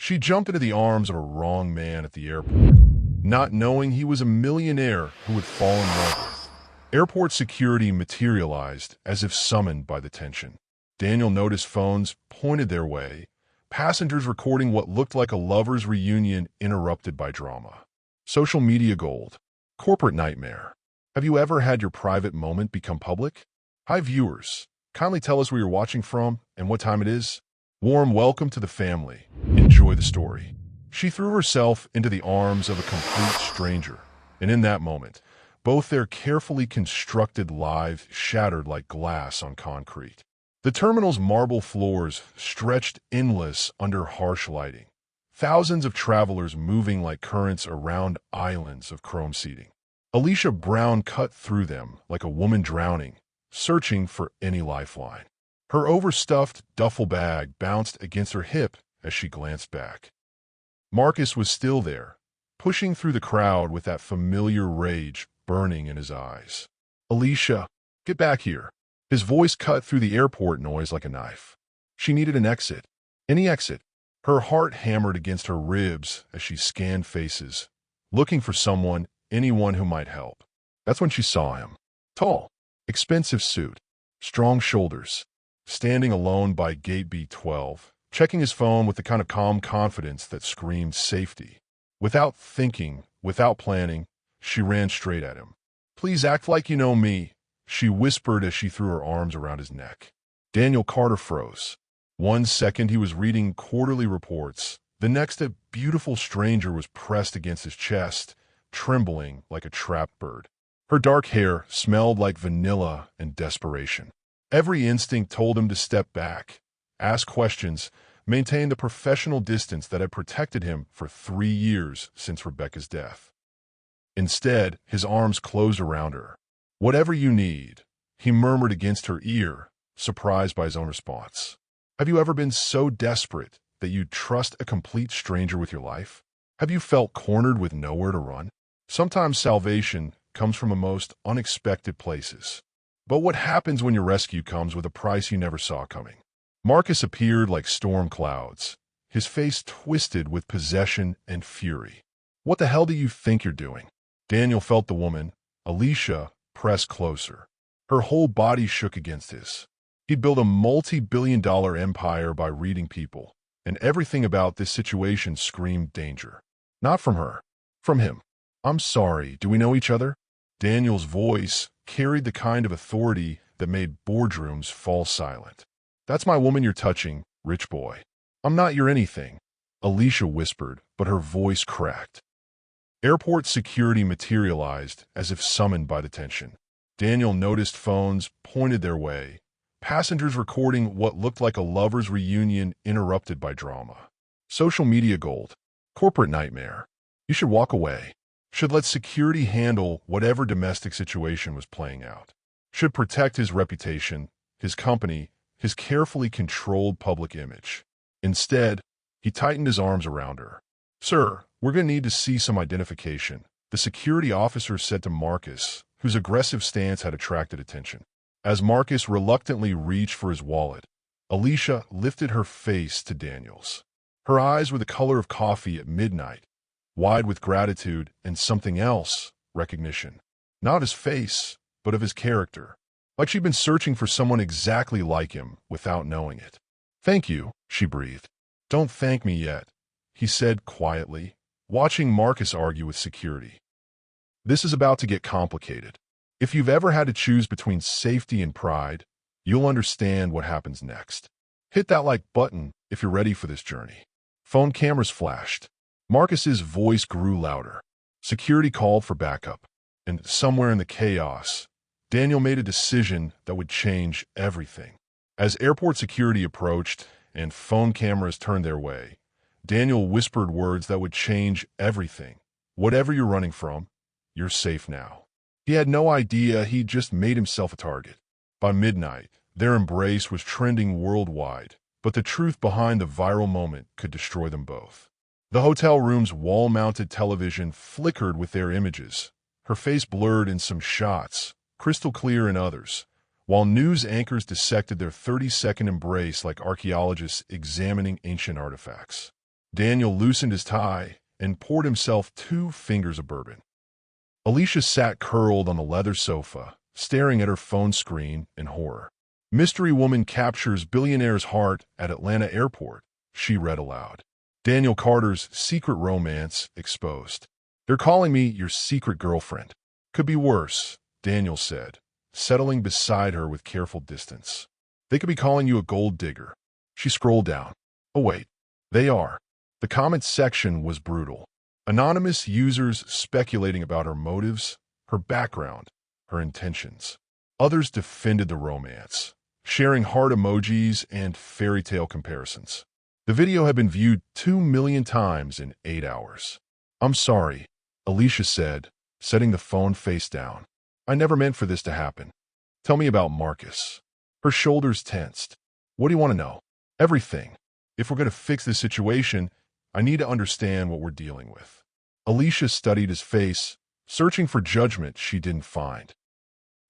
She jumped into the arms of a wrong man at the airport, not knowing he was a millionaire who would fall in love with. Airport security materialized as if summoned by the tension. Daniel noticed phones pointed their way, passengers recording what looked like a lover's reunion interrupted by drama. Social media gold. Corporate nightmare. Have you ever had your private moment become public? Hi viewers, kindly tell us where you're watching from and what time it is. Warm welcome to the family. Enjoy the story. She threw herself into the arms of a complete stranger, and in that moment, both their carefully constructed lives shattered like glass on concrete. The terminal's marble floors stretched endless under harsh lighting, thousands of travelers moving like currents around islands of chrome seating. Alicia Brown cut through them like a woman drowning, searching for any lifeline. Her overstuffed duffel bag bounced against her hip as she glanced back. Marcus was still there, pushing through the crowd with that familiar rage burning in his eyes. "Alicia, get back here." His voice cut through the airport noise like a knife. She needed an exit. Any exit. Her heart hammered against her ribs as she scanned faces, looking for someone, anyone who might help. That's when she saw him. Tall, expensive suit, strong shoulders, standing alone by gate B12, checking his phone with the kind of calm confidence that screamed safety. Without thinking, without planning, she ran straight at him. "Please act like you know me," she whispered as she threw her arms around his neck. Daniel Carter froze. 1 second he was reading quarterly reports. The next a beautiful stranger was pressed against his chest, trembling like a trapped bird. Her dark hair smelled like vanilla and desperation. Every instinct told him to step back, ask questions, maintain the professional distance that had protected him for 3 years since Rebecca's death. Instead, his arms closed around her. "Whatever you need," he murmured against her ear, surprised by his own response. Have you ever been so desperate that you'd trust a complete stranger with your life? Have you felt cornered with nowhere to run? Sometimes salvation comes from the most unexpected places. But what happens when your rescue comes with a price you never saw coming? Marcus appeared like storm clouds, his face twisted with possession and fury. "What the hell do you think you're doing?" Daniel felt the woman, Alicia, press closer. Her whole body shook against his. He'd built a multi-billion-dollar empire by reading people, and everything about this situation screamed danger. Not from her, from him. "I'm sorry, do we know each other?" Daniel's voice carried the kind of authority that made boardrooms fall silent. "That's my woman you're touching, rich boy." "I'm not your anything," Alicia whispered, but her voice cracked. Airport security materialized as if summoned by the tension. Daniel noticed phones pointed their way, passengers recording what looked like a lover's reunion interrupted by drama. Social media gold. Corporate nightmare. You should walk away. Should let security handle whatever domestic situation was playing out. Should protect his reputation, his company, his carefully controlled public image. Instead, he tightened his arms around her. "Sir, we're going to need to see some identification," the security officer said to Marcus, whose aggressive stance had attracted attention. As Marcus reluctantly reached for his wallet, Alicia lifted her face to Daniel's. Her eyes were the color of coffee at midnight, wide with gratitude and something else, recognition. Not his face, but of his character. Like she'd been searching for someone exactly like him without knowing it. "Thank you," she breathed. "Don't thank me yet," he said quietly, watching Marcus argue with security. "This is about to get complicated. If you've ever had to choose between safety and pride, you'll understand what happens next. Hit that like button if you're ready for this journey." Phone cameras flashed. Marcus's voice grew louder. Security called for backup. And somewhere in the chaos, Daniel made a decision that would change everything. As airport security approached and phone cameras turned their way, Daniel whispered words that would change everything. "Whatever you're running from, you're safe now." He had no idea he'd just made himself a target. By midnight, their embrace was trending worldwide, but the truth behind the viral moment could destroy them both. The hotel room's wall-mounted television flickered with their images, her face blurred in some shots, crystal clear in others, while news anchors dissected their 30-second embrace like archaeologists examining ancient artifacts. Daniel loosened his tie and poured himself 2 fingers of bourbon. Alicia sat curled on the leather sofa, staring at her phone screen in horror. Mystery woman captures billionaire's heart at Atlanta airport, she read aloud. Daniel Carter's secret romance exposed. They're calling me your secret girlfriend. Could be worse, Daniel said, settling beside her with careful distance. They could be calling you a gold digger. She scrolled down. Oh wait, they are. The comment section was brutal. Anonymous users speculating about her motives, her background, her intentions. Others defended the romance, sharing heart emojis and fairy tale comparisons. The video had been viewed 2 million times in 8 hours. I'm sorry, Alicia said, setting the phone face down. I never meant for this to happen. Tell me about Marcus. Her shoulders tensed. What do you want to know? Everything. If we're going to fix this situation, I need to understand what we're dealing with. Alicia studied his face, searching for judgment she didn't find.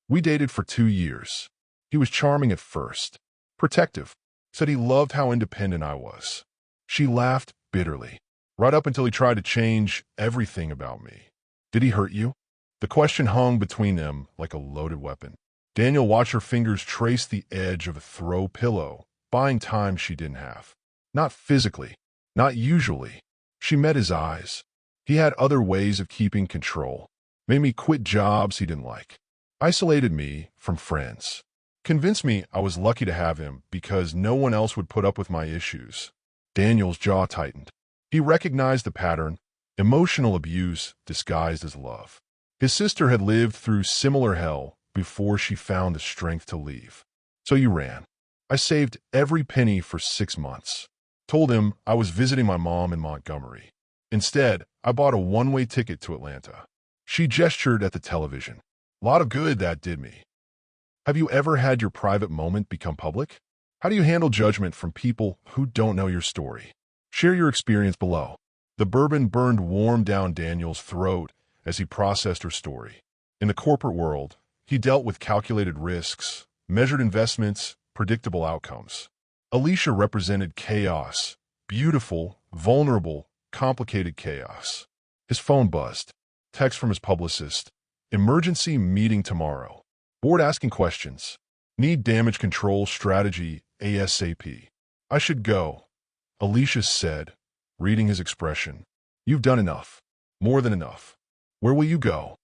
We dated for 2 years. He was charming at first. Protective. Said he loved how independent I was. She laughed bitterly, right up until he tried to change everything about me. Did he hurt you? The question hung between them like a loaded weapon. Daniel watched her fingers trace the edge of a throw pillow, buying time she didn't have. Not physically, not usually. She met his eyes. He had other ways of keeping control. Made me quit jobs he didn't like. Isolated me from friends. Convinced me I was lucky to have him because no one else would put up with my issues. Daniel's jaw tightened. He recognized the pattern, emotional abuse disguised as love. His sister had lived through similar hell before she found the strength to leave. So you ran. I saved every penny for 6 months. Told him I was visiting my mom in Montgomery. Instead, I bought a one-way ticket to Atlanta. She gestured at the television. A lot of good that did me. Have you ever had your private moment become public? How do you handle judgment from people who don't know your story? Share your experience below. The bourbon burned warm down Daniel's throat as he processed her story. In the corporate world, he dealt with calculated risks, measured investments, predictable outcomes. Alicia represented chaos, beautiful, vulnerable, complicated chaos. His phone buzzed. Text from his publicist. Emergency meeting tomorrow. Board asking questions. Need damage control strategy ASAP. I should go, Alicia said, reading his expression. You've done enough. More than enough. Where will you go?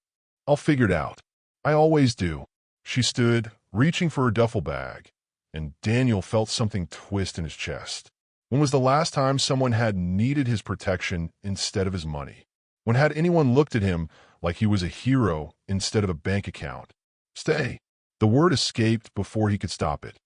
I'll figure it out. I always do. She stood, reaching for her duffel bag, and Daniel felt something twist in his chest. When was the last time someone had needed his protection instead of his money? When had anyone looked at him like he was a hero instead of a bank account? Stay. The word escaped before he could stop it.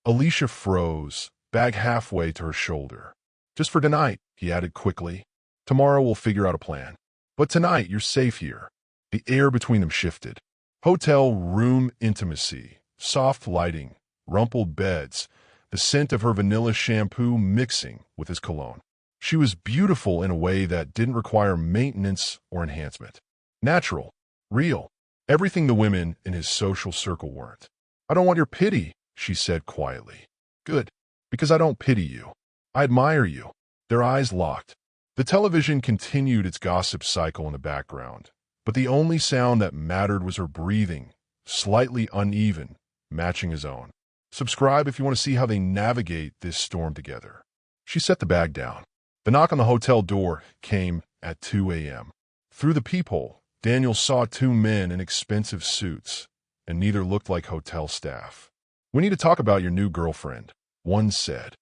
Alicia froze, bag halfway to her shoulder. Just for tonight, he added quickly. Tomorrow we'll figure out a plan. But tonight you're safe here. The air between them shifted. Hotel room intimacy, soft lighting, rumpled beds, the scent of her vanilla shampoo mixing with his cologne. She was beautiful in a way that didn't require maintenance or enhancement. Natural, real. Everything the women in his social circle weren't. I don't want your pity, she said quietly. Good, because I don't pity you. I admire you. Their eyes locked. The television continued its gossip cycle in the background, but the only sound that mattered was her breathing, slightly uneven, matching his own. Subscribe if you want to see how they navigate this storm together. She set the bag down. The knock on the hotel door came at 2 a.m. Through the peephole, Daniel saw 2 men in expensive suits, and neither looked like hotel staff. We need to talk about your new girlfriend, one said.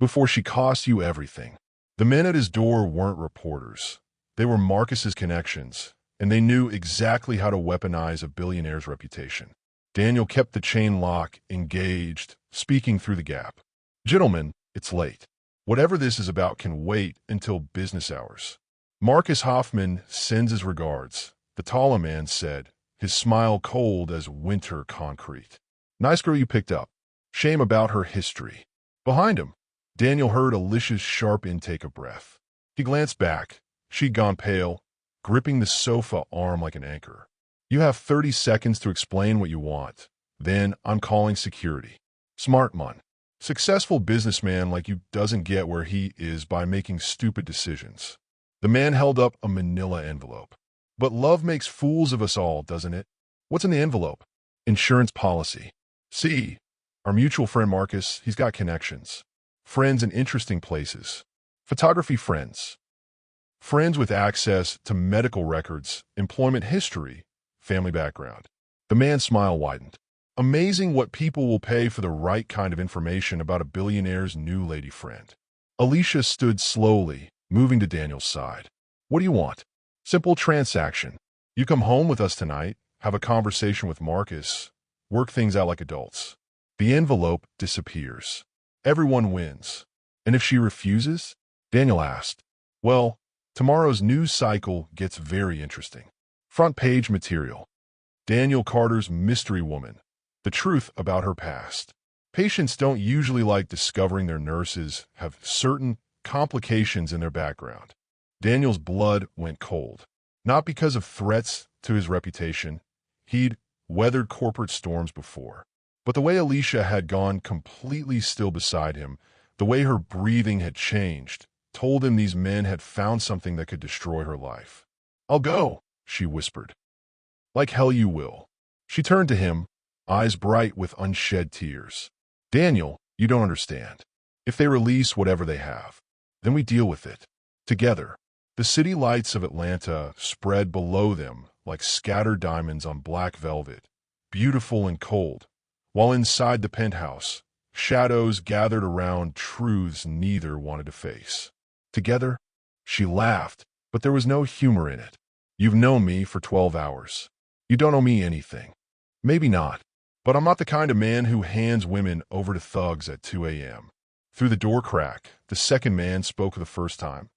Before she cost you everything. The men at his door weren't reporters. They were Marcus's connections, and they knew exactly how to weaponize a billionaire's reputation. Daniel kept the chain lock engaged, speaking through the gap. Gentlemen, it's late. Whatever this is about can wait until business hours. Marcus Hoffman sends his regards, the taller man said, his smile cold as winter concrete. Nice girl you picked up. Shame about her history. Behind him, Daniel heard Alicia's sharp intake of breath. He glanced back. She'd gone pale, gripping the sofa arm like an anchor. You have 30 seconds to explain what you want. Then I'm calling security. Smart, man. Successful businessman like you doesn't get where he is by making stupid decisions. The man held up a manila envelope. But love makes fools of us all, doesn't it? What's in the envelope? Insurance policy. See, our mutual friend Marcus, he's got connections. Friends in interesting places. Photography friends. Friends with access to medical records, employment history, family background. The man's smile widened. Amazing what people will pay for the right kind of information about a billionaire's new lady friend. Alicia stood slowly, moving to Daniel's side. What do you want? Simple transaction. You come home with us tonight, have a conversation with Marcus, work things out like adults. The envelope disappears. Everyone wins. And if she refuses? Daniel asked. Well, tomorrow's news cycle gets very interesting. Front page material. Daniel Carter's mystery woman. The truth about her past. Patients don't usually like discovering their nurses have certain complications in their background. Daniel's blood went cold. Not because of threats to his reputation. He'd weathered corporate storms before. But the way Alicia had gone completely still beside him, the way her breathing had changed, told him these men had found something that could destroy her life. I'll go, she whispered. Like hell you will. She turned to him, eyes bright with unshed tears. Daniel, you don't understand. If they release whatever they have, then we deal with it. Together. The city lights of Atlanta spread below them like scattered diamonds on black velvet, beautiful and cold, while inside the penthouse, shadows gathered around truths neither wanted to face. Together, she laughed, but there was no humor in it. You've known me for 12 hours. You don't owe me anything. Maybe not, but I'm not the kind of man who hands women over to thugs at 2 a.m. Through the door crack, the second man spoke for the first time.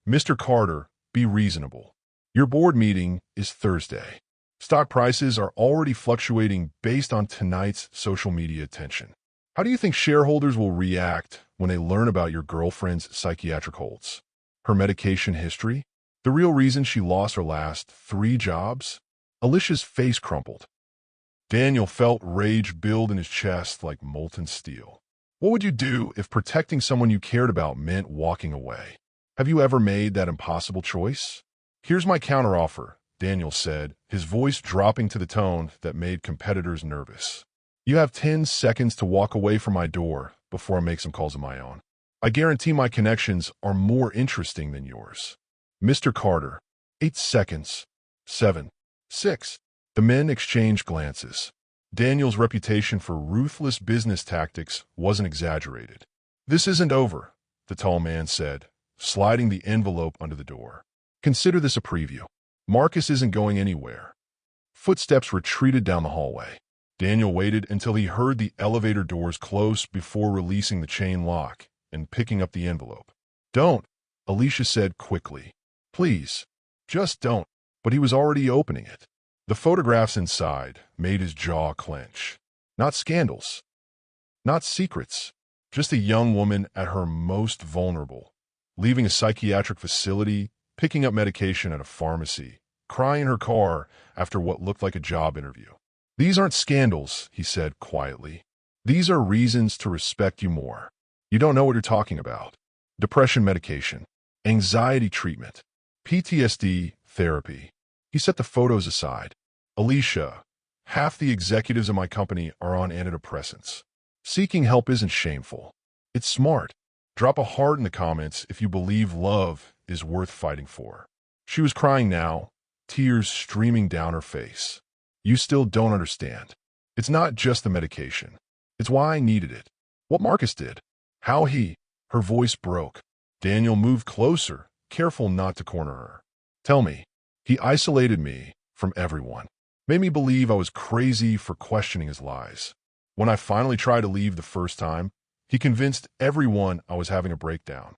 Mr. Carter, be reasonable. Your board meeting is Thursday. Stock prices are already fluctuating based on tonight's social media attention. How do you think shareholders will react when they learn about your girlfriend's psychiatric holds? Her medication history? The real reason she lost her last 3 jobs? Alicia's face crumpled. Daniel felt rage build in his chest like molten steel. What would you do if protecting someone you cared about meant walking away? Have you ever made that impossible choice? Here's my counteroffer, Daniel said, his voice dropping to the tone that made competitors nervous. You have 10 seconds to walk away from my door before I make some calls of my own. I guarantee my connections are more interesting than yours. Mr. Carter, 8 seconds. 7. 6. The men exchanged glances. Daniel's reputation for ruthless business tactics wasn't exaggerated. This isn't over, the tall man said, sliding the envelope under the door. Consider this a preview. Marcus isn't going anywhere. Footsteps retreated down the hallway. Daniel waited until he heard the elevator doors close before releasing the chain lock and picking up the envelope. Don't, Alicia said quickly. Please, just don't. But he was already opening it. The photographs inside made his jaw clench. Not scandals. Not secrets. Just a young woman at her most vulnerable, leaving a psychiatric facility, picking up medication at a pharmacy, crying in her car after what looked like a job interview. These aren't scandals, he said quietly. These are reasons to respect you more. You don't know what you're talking about. Depression medication, anxiety treatment, PTSD therapy. He set the photos aside. Alicia, half the executives of my company are on antidepressants. Seeking help isn't shameful. It's smart. Drop a heart in the comments if you believe love is worth fighting for. She was crying now, tears streaming down her face. You still don't understand. It's not just the medication. It's why I needed it. What Marcus did. How he. Her voice broke. Daniel moved closer, careful not to corner her. Tell me. He isolated me from everyone. Made me believe I was crazy for questioning his lies. When I finally tried to leave the first time, he convinced everyone I was having a breakdown.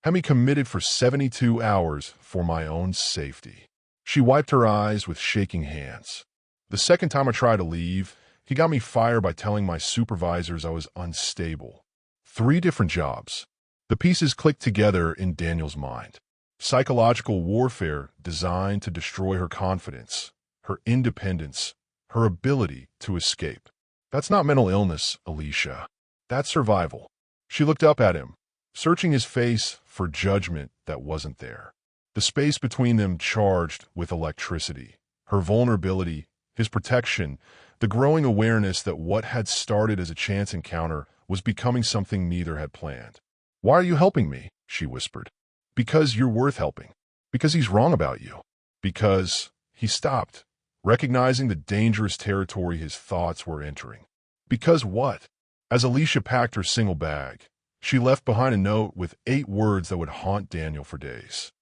Had me committed for 72 hours for my own safety. She wiped her eyes with shaking hands. The second time I tried to leave, he got me fired by telling my supervisors I was unstable. 3 different jobs. The pieces clicked together in Daniel's mind. Psychological warfare designed to destroy her confidence, her independence, her ability to escape. That's not mental illness, Alicia. That's survival. She looked up at him, searching his face for judgment that wasn't there. The space between them charged with electricity, her vulnerability, his protection, the growing awareness that what had started as a chance encounter was becoming something neither had planned. "Why are you helping me?" she whispered. "Because you're worth helping. Because he's wrong about you. Because—" He stopped, recognizing the dangerous territory his thoughts were entering. Because what? As Alicia packed her single bag, she left behind a note with 8 words that would haunt Daniel for days.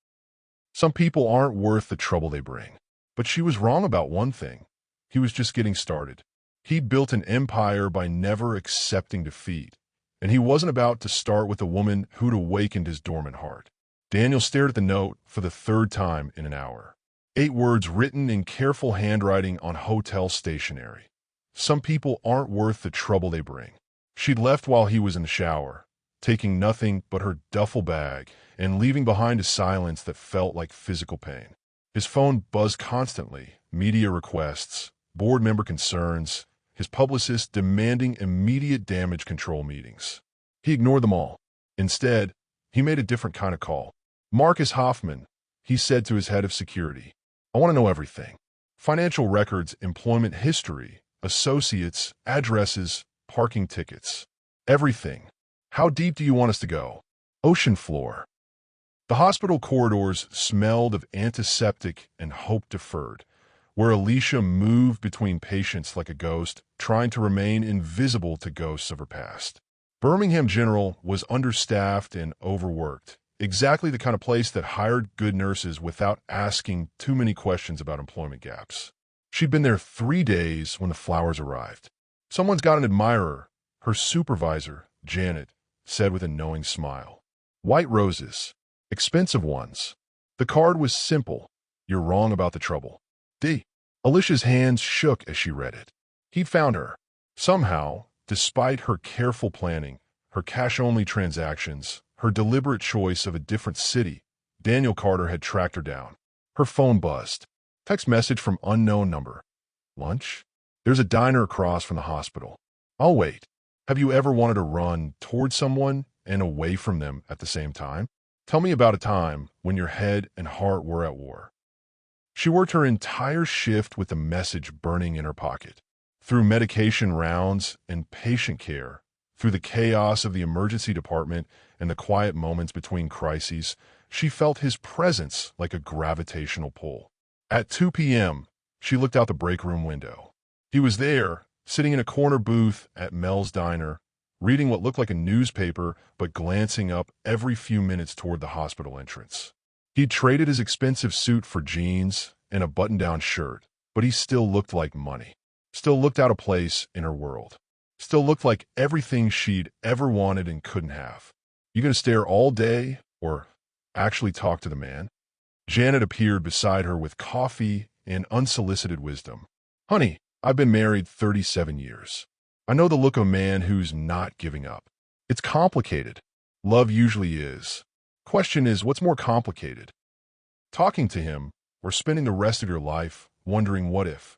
Some people aren't worth the trouble they bring. But she was wrong about one thing. He was just getting started. He'd built an empire by never accepting defeat, and he wasn't about to start with a woman who'd awakened his dormant heart. Daniel stared at the note for the 3rd time in an hour. 8 words written in careful handwriting on hotel stationery. Some people aren't worth the trouble they bring. She'd left while he was in the shower, taking nothing but her duffel bag and leaving behind a silence that felt like physical pain. His phone buzzed constantly, media requests, board member concerns, his publicist demanding immediate damage control meetings. He ignored them all. Instead, he made a different kind of call. "Marcus Hoffman," he said to his head of security. "I want to know everything. Financial records, employment history, associates, addresses, parking tickets. Everything. How deep do you want us to go?" "Ocean floor." The hospital corridors smelled of antiseptic and hope deferred, where Alicia moved between patients like a ghost, trying to remain invisible to ghosts of her past. Birmingham General was understaffed and overworked, exactly the kind of place that hired good nurses without asking too many questions about employment gaps. She'd been there 3 days when the flowers arrived. "Someone's got an admirer," her supervisor, Janet, said with a knowing smile. "White roses. Expensive ones." The card was simple. "You're wrong about the trouble. D." Alicia's hands shook as she read it. He'd found her. Somehow, despite her careful planning, her cash-only transactions, her deliberate choice of a different city, Daniel Carter had tracked her down. Her phone buzzed. Text message from unknown number. "Lunch? There's a diner across from the hospital. I'll wait. Have you ever wanted to run toward someone and away from them at the same time? Tell me about a time when your head and heart were at war." She worked her entire shift with the message burning in her pocket. Through medication rounds and patient care, through the chaos of the emergency department and the quiet moments between crises, she felt his presence like a gravitational pull. At 2 p.m., she looked out the break room window. He was there, sitting in a corner booth at Mel's Diner, reading what looked like a newspaper but glancing up every few minutes toward the hospital entrance. He'd traded his expensive suit for jeans and a button-down shirt, but he still looked like money. Still looked out of place in her world. Still looked like everything she'd ever wanted and couldn't have. "You gonna stare all day or actually talk to the man?" Janet appeared beside her with coffee and unsolicited wisdom. "Honey, I've been married 37 years. I know the look of a man who's not giving up. It's complicated. Love usually is. Question is, what's more complicated? Talking to him or spending the rest of your life wondering what if?"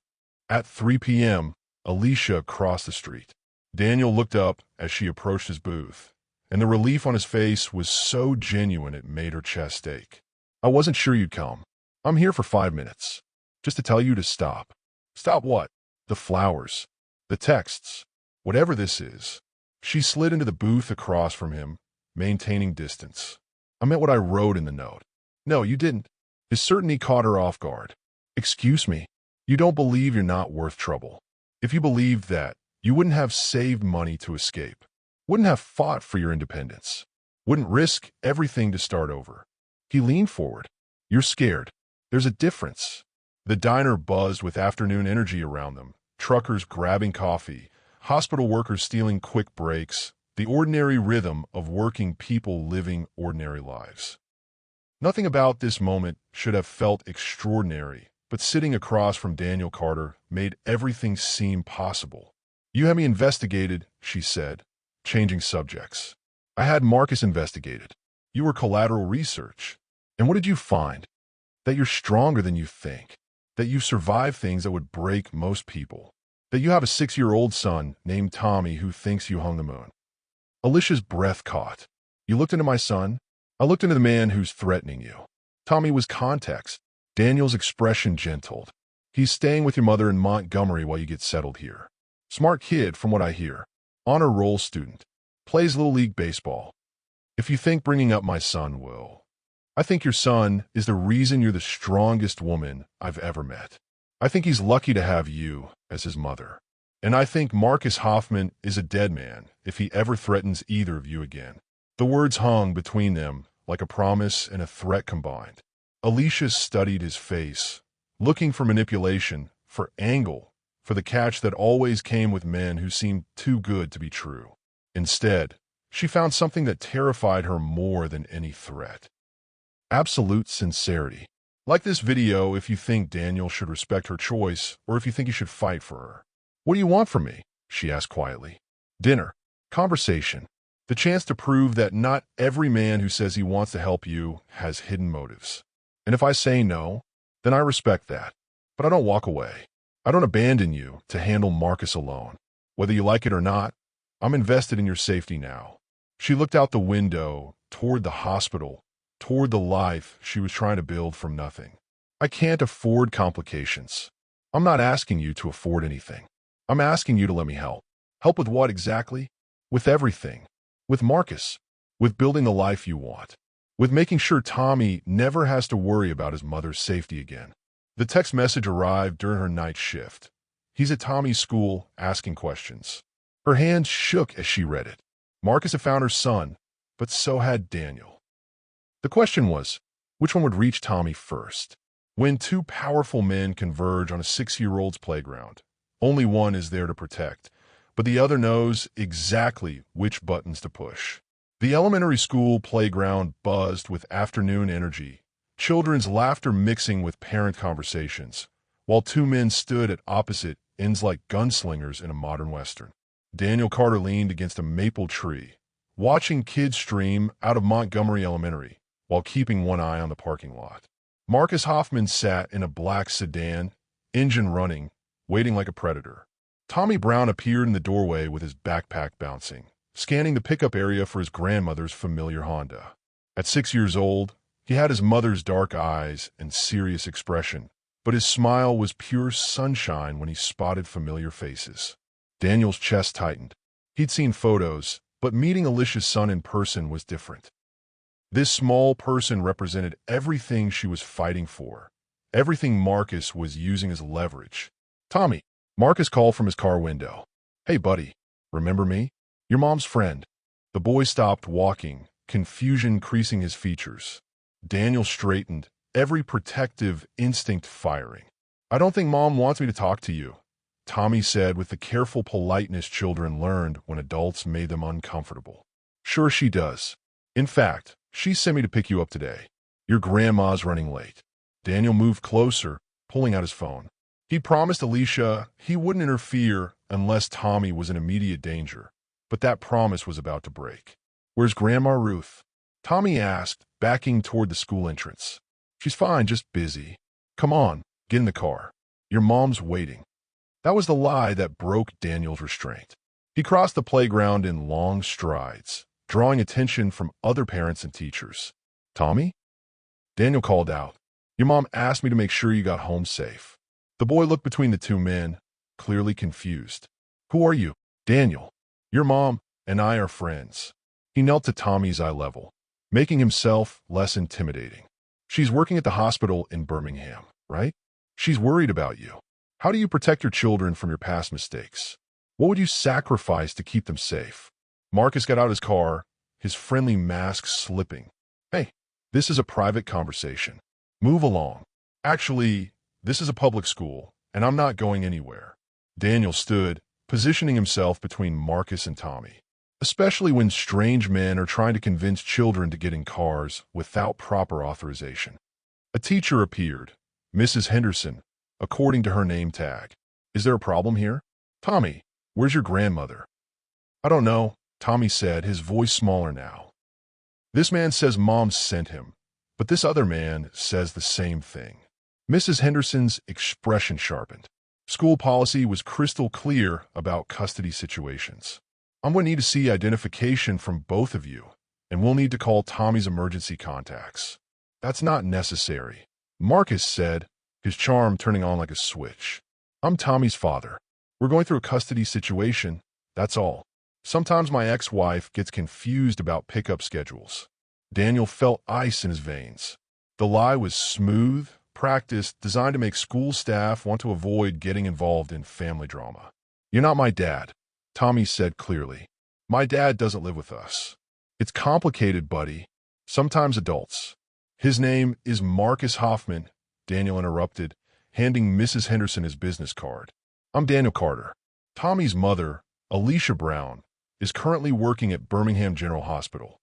At 3 p.m., Alicia crossed the street. Daniel looked up as she approached his booth, and the relief on his face was so genuine it made her chest ache. "I wasn't sure you'd come. I'm here for 5 minutes. Just to tell you to stop." "Stop what?" "The flowers. The texts. Whatever this is." She slid into the booth across from him, maintaining distance. "I meant what I wrote in the note." "No, you didn't." His certainty caught her off guard. "Excuse me. You don't believe you're not worth trouble. If you believed that, you wouldn't have saved money to escape. Wouldn't have fought for your independence. Wouldn't risk everything to start over." He leaned forward. "You're scared. There's a difference." The diner buzzed with afternoon energy around them. Truckers grabbing coffee, hospital workers stealing quick breaks, the ordinary rhythm of working people living ordinary lives. Nothing about this moment should have felt extraordinary, but sitting across from Daniel Carter made everything seem possible. "You had me investigated," she said, changing subjects. "I had Marcus investigated. You were collateral research. And what did you find? That you're stronger than you think. That you've survived things that would break most people. That you have a 6-year-old son named Tommy who thinks you hung the moon. Alicia's breath caught. You looked into my son? I looked into the man who's threatening you. Tommy was context. Daniel's expression gentled. He's staying with your mother in Montgomery while you get settled here. Smart kid, from what I hear. Honor roll student. Plays Little League baseball. If you think bringing up my son will. I think your son is the reason you're the strongest woman I've ever met. I think he's lucky to have you as his mother. And I think Marcus Hoffman is a dead man if he ever threatens either of you again. The words hung between them like a promise and a threat combined. Alicia studied his face, looking for manipulation, for angle, for the catch that always came with men who seemed too good to be true. Instead, she found something that terrified her more than any threat. Absolute sincerity. Like this video if you think Daniel should respect her choice or if you think you should fight for her. What do you want from me? She asked quietly. Dinner. Conversation. The chance to prove that not every man who says he wants to help you has hidden motives. And if I say no, then I respect that. But I don't walk away. I don't abandon you to handle Marcus alone. Whether you like it or not, I'm invested in your safety now. She looked out the window, toward the hospital, toward the life she was trying to build from nothing. I can't afford complications. I'm not asking you to afford anything. I'm asking you to let me help. Help with what exactly? With everything. With Marcus. With building the life you want. With making sure Tommy never has to worry about his mother's safety again. The text message arrived during her night shift. He's at Tommy's school, asking questions. Her hands shook as she read it. Marcus had found her son, but so had Daniel. The question was, which one would reach Tommy first? When two powerful men converge on a 6-year-old's playground, only one is there to protect, but the other knows exactly which buttons to push. The elementary school playground buzzed with afternoon energy, children's laughter mixing with parent conversations, while two men stood at opposite ends like gunslingers in a modern western. Daniel Carter leaned against a maple tree, watching kids stream out of Montgomery Elementary, while keeping one eye on the parking lot. Marcus Hoffman sat in a black sedan, engine running, waiting like a predator. Tommy Brown appeared in the doorway with his backpack bouncing, scanning the pickup area for his grandmother's familiar Honda. At 6 years old, he had his mother's dark eyes and serious expression, but his smile was pure sunshine when he spotted familiar faces. Daniel's chest tightened. He'd seen photos, but meeting Alicia's son in person was different. This small person represented everything she was fighting for, everything Marcus was using as leverage. Tommy, Marcus called from his car window. Hey, buddy, remember me? Your mom's friend. The boy stopped walking, confusion creasing his features. Daniel straightened, every protective instinct firing. I don't think Mom wants me to talk to you, Tommy said with the careful politeness children learned when adults made them uncomfortable. Sure she does. In fact, she sent me to pick you up today. Your grandma's running late. Daniel moved closer, pulling out his phone. He promised Alicia he wouldn't interfere unless Tommy was in immediate danger, but that promise was about to break. Where's Grandma Ruth? Tommy asked, backing toward the school entrance. She's fine, just busy. Come on, get in the car. Your mom's waiting. That was the lie that broke Daniel's restraint. He crossed the playground in long strides, drawing attention from other parents and teachers. Tommy? Daniel called out. Your mom asked me to make sure you got home safe. The boy looked between the two men, clearly confused. Who are you? Daniel. Your mom and I are friends. He knelt to Tommy's eye level, making himself less intimidating. She's working at the hospital in Birmingham, right? She's worried about you. How do you protect your children from your past mistakes? What would you sacrifice to keep them safe? Marcus got out his car, his friendly mask slipping. Hey, this is a private conversation. Move along. Actually, this is a public school, and I'm not going anywhere. Daniel stood, positioning himself between Marcus and Tommy, especially when strange men are trying to convince children to get in cars without proper authorization. A teacher appeared, Mrs. Henderson, according to her name tag. Is there a problem here? Tommy, where's your grandmother? I don't know, Tommy said, his voice smaller now. This man says Mom sent him, but this other man says the same thing. Mrs. Henderson's expression sharpened. School policy was crystal clear about custody situations. I'm going to need to see identification from both of you, and we'll need to call Tommy's emergency contacts. That's not necessary, Marcus said, his charm turning on like a switch. I'm Tommy's father. We're going through a custody situation, that's all. Sometimes my ex-wife gets confused about pickup schedules. Daniel felt ice in his veins. The lie was smooth, practiced, designed to make school staff want to avoid getting involved in family drama. You're not my dad, Tommy said clearly. My dad doesn't live with us. It's complicated, buddy. Sometimes adults. His name is Marcus Hoffman, Daniel interrupted, handing Mrs. Henderson his business card. I'm Daniel Carter. Tommy's mother, Alicia Brown, is currently working at Birmingham General Hospital.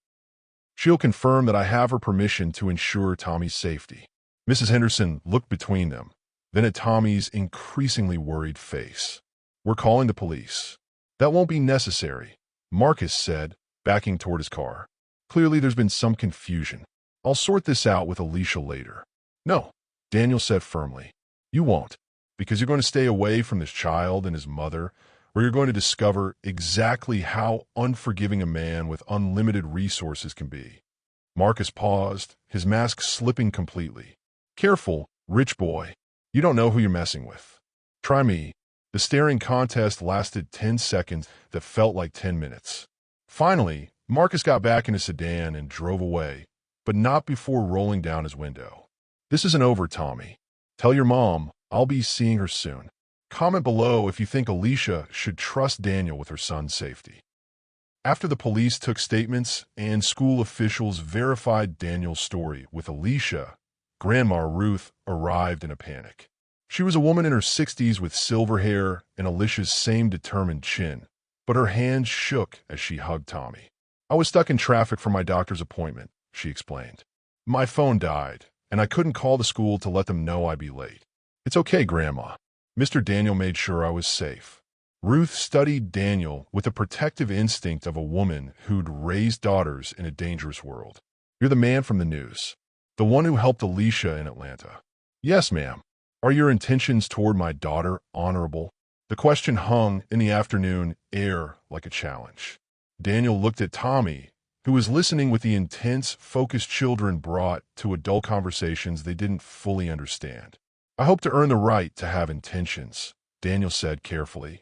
She'll confirm that I have her permission to ensure Tommy's safety. Mrs. Henderson looked between them, then at Tommy's increasingly worried face. We're calling the police. That won't be necessary, Marcus said, backing toward his car. Clearly there's been some confusion. I'll sort this out with Alicia later. No, Daniel said firmly. You won't, because you're going to stay away from this child and his mother, where you're going to discover exactly how unforgiving a man with unlimited resources can be. Marcus paused, his mask slipping completely. Careful, rich boy. You don't know who you're messing with. Try me. The staring contest lasted 10 seconds that felt like 10 minutes. Finally, Marcus got back in his sedan and drove away, but not before rolling down his window. This isn't over, Tommy. Tell your mom I'll be seeing her soon. Comment below if you think Alicia should trust Daniel with her son's safety. After the police took statements and school officials verified Daniel's story with Alicia, Grandma Ruth arrived in a panic. She was a woman in her 60s with silver hair and Alicia's same determined chin, but her hands shook as she hugged Tommy. I was stuck in traffic for my doctor's appointment, she explained. My phone died, and I couldn't call the school to let them know I'd be late. It's okay, Grandma. Mr. Daniel made sure I was safe. Ruth studied Daniel with the protective instinct of a woman who'd raised daughters in a dangerous world. You're the man from the news. The one who helped Alicia in Atlanta. Yes, ma'am. Are your intentions toward my daughter honorable? The question hung in the afternoon air like a challenge. Daniel looked at Tommy, who was listening with the intense, focused children brought to adult conversations they didn't fully understand. I hope to earn the right to have intentions, Daniel said carefully.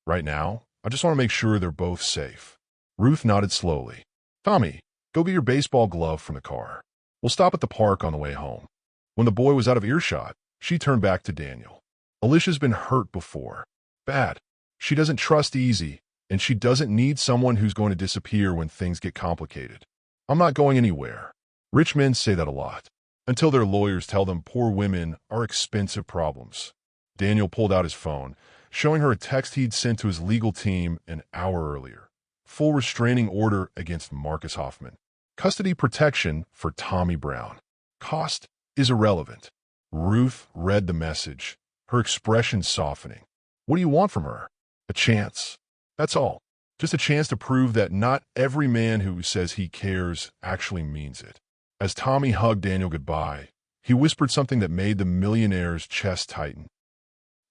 Right now, I just want to make sure they're both safe. Ruth nodded slowly. Tommy, go get your baseball glove from the car. We'll stop at the park on the way home. When the boy was out of earshot, she turned back to Daniel. Alicia's been hurt before. Bad. She doesn't trust easy, and she doesn't need someone who's going to disappear when things get complicated. I'm not going anywhere. Rich men say that a lot, until their lawyers tell them poor women are expensive problems. Daniel pulled out his phone, showing her a text he'd sent to his legal team an hour earlier. Full restraining order against Marcus Hoffman. Custody protection for Tommy Brown. Cost is irrelevant. Ruth read the message, her expression softening. What do you want from her? A chance. That's all. Just a chance to prove that not every man who says he cares actually means it. As Tommy hugged Daniel goodbye, he whispered something that made the millionaire's chest tighten.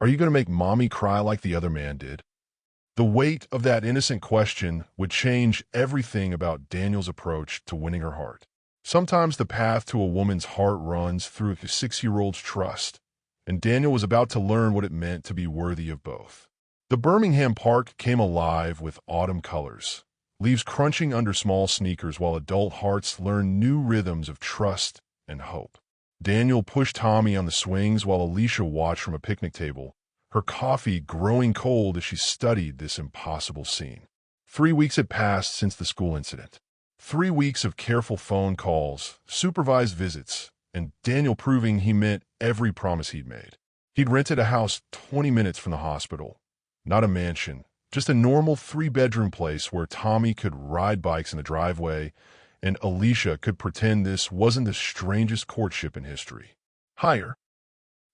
Are you going to make mommy cry like the other man did? The weight of that innocent question would change everything about Daniel's approach to winning her heart. Sometimes the path to a woman's heart runs through a 6-year-old's trust, and Daniel was about to learn what it meant to be worthy of both. The Birmingham park came alive with autumn colors, leaves crunching under small sneakers while adult hearts learned new rhythms of trust and hope. Daniel pushed Tommy on the swings while Alicia watched from a picnic table, her coffee growing cold as she studied this impossible scene. 3 weeks had passed since the school incident. 3 weeks of careful phone calls, supervised visits, and Daniel proving he meant every promise he'd made. He'd rented a house 20 minutes from the hospital, not a mansion, just a normal 3-bedroom place where Tommy could ride bikes in the driveway and Alicia could pretend this wasn't the strangest courtship in history. Higher,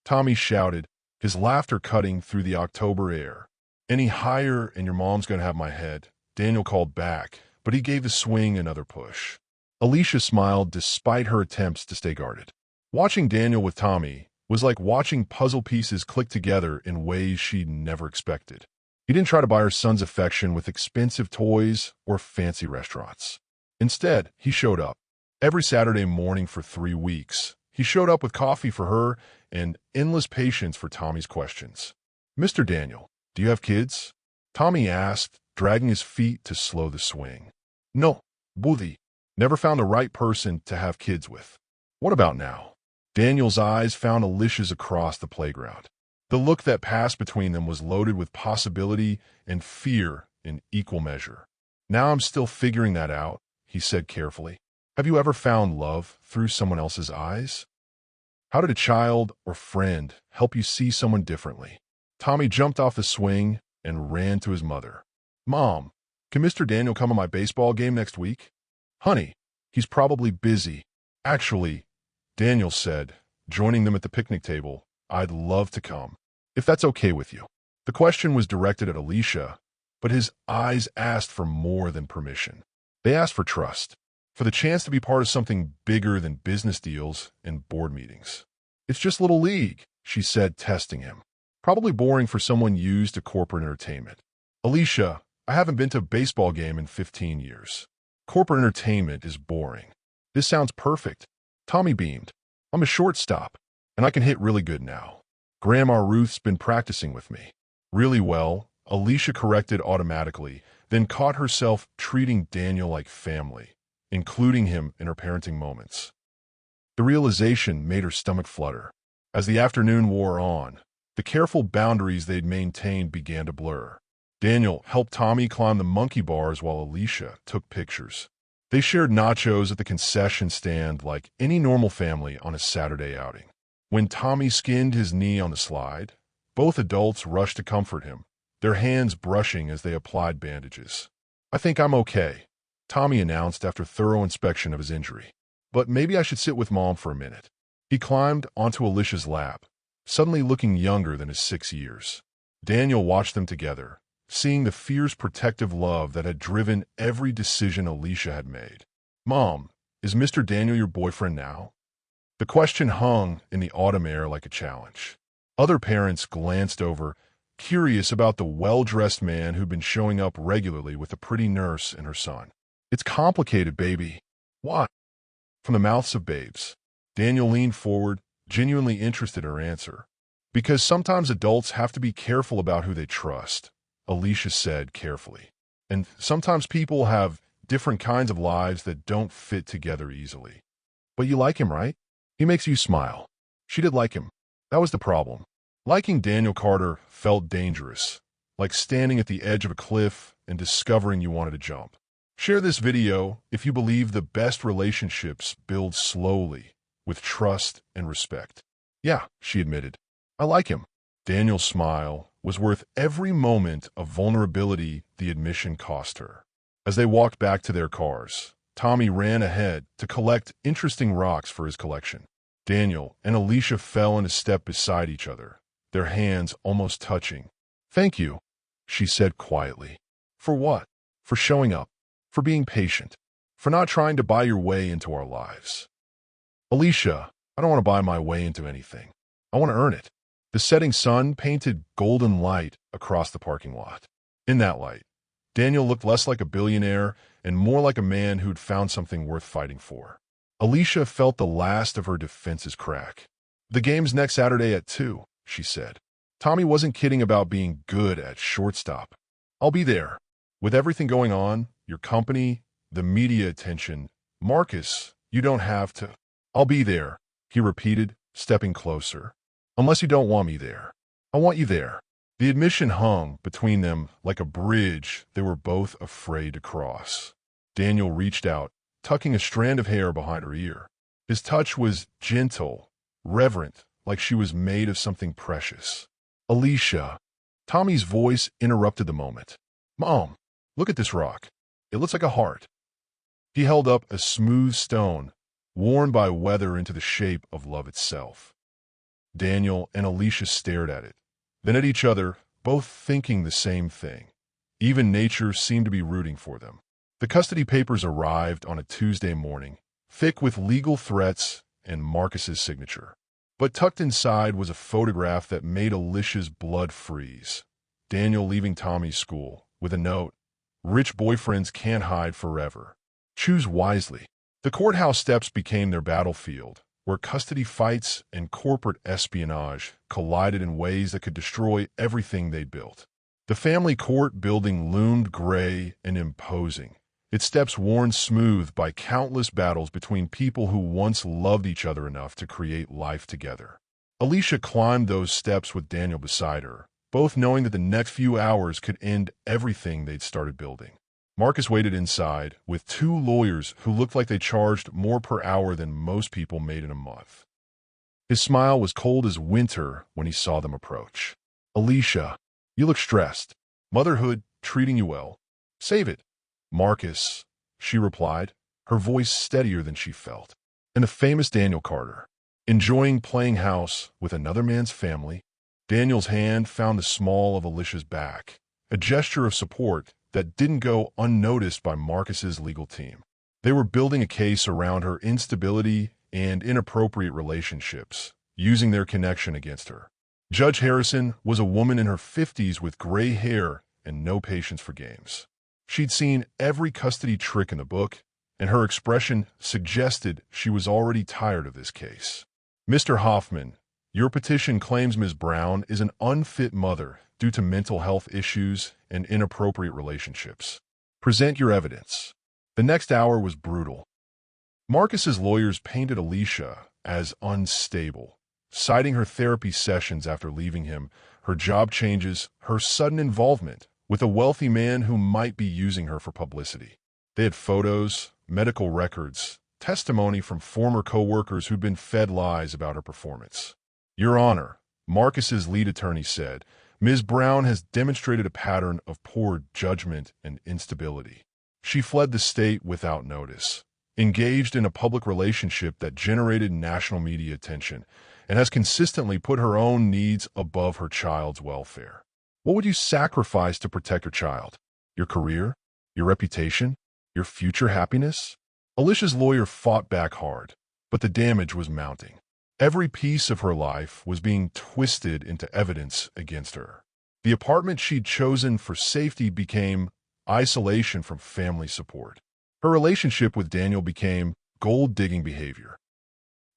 Tommy shouted, his laughter cutting through the October air. Any higher and your mom's going to have my head, Daniel called back, but he gave the swing another push. Alicia smiled despite her attempts to stay guarded. Watching Daniel with Tommy was like watching puzzle pieces click together in ways she'd never expected. He didn't try to buy her son's affection with expensive toys or fancy restaurants. Instead, he showed up. Every Saturday morning for 3 weeks, he showed up with coffee for her and endless patience for Tommy's questions. "Mr. Daniel, do you have kids?" Tommy asked, dragging his feet to slow the swing. "No, Buddy. Never found the right person to have kids with." "What about now?" Daniel's eyes found Alicia's across the playground. The look that passed between them was loaded with possibility and fear in equal measure. "Now I'm still figuring that out," he said carefully. "Have you ever found love through someone else's eyes? How did a child or friend help you see someone differently?" Tommy jumped off the swing and ran to his mother. "Mom, can Mr. Daniel come to my baseball game next week?" "Honey, he's probably busy." "Actually," Daniel said, joining them at the picnic table, "I'd love to come, if that's okay with you." The question was directed at Alicia, but his eyes asked for more than permission. They asked for trust, for the chance to be part of something bigger than business deals and board meetings. "It's just Little League," she said, testing him. "Probably boring for someone used to corporate entertainment." "Alicia, I haven't been to a baseball game in 15 years. Corporate entertainment is boring." "This sounds perfect." Tommy beamed. "I'm a shortstop, and I can hit really good now. Grandma Ruth's been practicing with me." "Really well," Alicia corrected automatically, then caught herself treating Daniel like family, including him in her parenting moments. The realization made her stomach flutter. As the afternoon wore on, the careful boundaries they'd maintained began to blur. Daniel helped Tommy climb the monkey bars while Alicia took pictures. They shared nachos at the concession stand like any normal family on a Saturday outing. When Tommy skinned his knee on the slide, both adults rushed to comfort him, their hands brushing as they applied bandages. "I think I'm okay," Tommy announced after thorough inspection of his injury. "But maybe I should sit with Mom for a minute." He climbed onto Alicia's lap, suddenly looking younger than his 6 years. Daniel watched them together, seeing the fierce protective love that had driven every decision Alicia had made. "Mom, is Mr. Daniel your boyfriend now?" The question hung in the autumn air like a challenge. Other parents glanced over, curious about the well-dressed man who'd been showing up regularly with a pretty nurse and her son. "It's complicated, baby." "Why?" From the mouths of babes. Daniel leaned forward, genuinely interested in her answer. "Because sometimes adults have to be careful about who they trust," Alicia said carefully. "And sometimes people have different kinds of lives that don't fit together easily." "But you like him, right? He makes you smile." She did like him. That was the problem. Liking Daniel Carter felt dangerous, like standing at the edge of a cliff and discovering you wanted to jump. Share this video if you believe the best relationships build slowly, with trust and respect. "Yeah," she admitted. "I like him." Daniel's smile was worth every moment of vulnerability the admission cost her. As they walked back to their cars, Tommy ran ahead to collect interesting rocks for his collection. Daniel and Alicia fell into step beside each other, their hands almost touching. "Thank you," she said quietly. "For what?" "For showing up. For being patient. For not trying to buy your way into our lives." "Alicia, I don't want to buy my way into anything. I want to earn it." The setting sun painted golden light across the parking lot. In that light, Daniel looked less like a billionaire and more like a man who'd found something worth fighting for. Alicia felt the last of her defenses crack. "The game's next Saturday at 2, she said. Tommy wasn't kidding about being good at shortstop. "I'll be there. With everything going on, your company, the media attention, Marcus, you don't have to." "I'll be there," he repeated, stepping closer. "Unless you don't want me there. I want you there." The admission hung between them like a bridge they were both afraid to cross. Daniel reached out, tucking a strand of hair behind her ear. His touch was gentle, reverent, like she was made of something precious. "Alicia." Tommy's voice interrupted the moment. "Mom, look at this rock. It looks like a heart." He held up a smooth stone, worn by weather into the shape of love itself. Daniel and Alicia stared at it, then at each other, both thinking the same thing. Even nature seemed to be rooting for them. The custody papers arrived on a Tuesday morning, thick with legal threats and Marcus's signature. But tucked inside was a photograph that made Alicia's blood freeze. Daniel leaving Tommy's school with a note, "Rich boyfriends can't hide forever. Choose wisely." The courthouse steps became their battlefield, where custody fights and corporate espionage collided in ways that could destroy everything they'd built. The family court building loomed gray and imposing, its steps worn smooth by countless battles between people who once loved each other enough to create life together. Alicia climbed those steps with Daniel beside her, both knowing that the next few hours could end everything they'd started building. Marcus waited inside with two lawyers who looked like they charged more per hour than most people made in a month. His smile was cold as winter when he saw them approach. "Alicia, you look stressed. Motherhood treating you well. Save it." "Marcus," she replied, her voice steadier than she felt. And the famous Daniel Carter, enjoying playing house with another man's family. Daniel's hand found the small of Alicia's back, a gesture of support that didn't go unnoticed by Marcus's legal team. They were building a case around her instability and inappropriate relationships, using their connection against her. Judge Harrison was a woman in her 50s with gray hair and no patience for games. She'd seen every custody trick in the book, and her expression suggested she was already tired of this case. "Mr. Hoffman, your petition claims Ms. Brown is an unfit mother due to mental health issues and inappropriate relationships. Present your evidence." The next hour was brutal. Marcus's lawyers painted Alicia as unstable, citing her therapy sessions after leaving him, her job changes, her sudden involvement with a wealthy man who might be using her for publicity. They had photos, medical records, testimony from former co-workers who'd been fed lies about her performance. "Your Honor," Marcus's lead attorney said, "Ms. Brown has demonstrated a pattern of poor judgment and instability. She fled the state without notice, engaged in a public relationship that generated national media attention, and has consistently put her own needs above her child's welfare. What would you sacrifice to protect your child? Your career? Your reputation? Your future happiness?" Alicia's lawyer fought back hard, but the damage was mounting. Every piece of her life was being twisted into evidence against her. The apartment she'd chosen for safety became isolation from family support. Her relationship with Daniel became gold-digging behavior.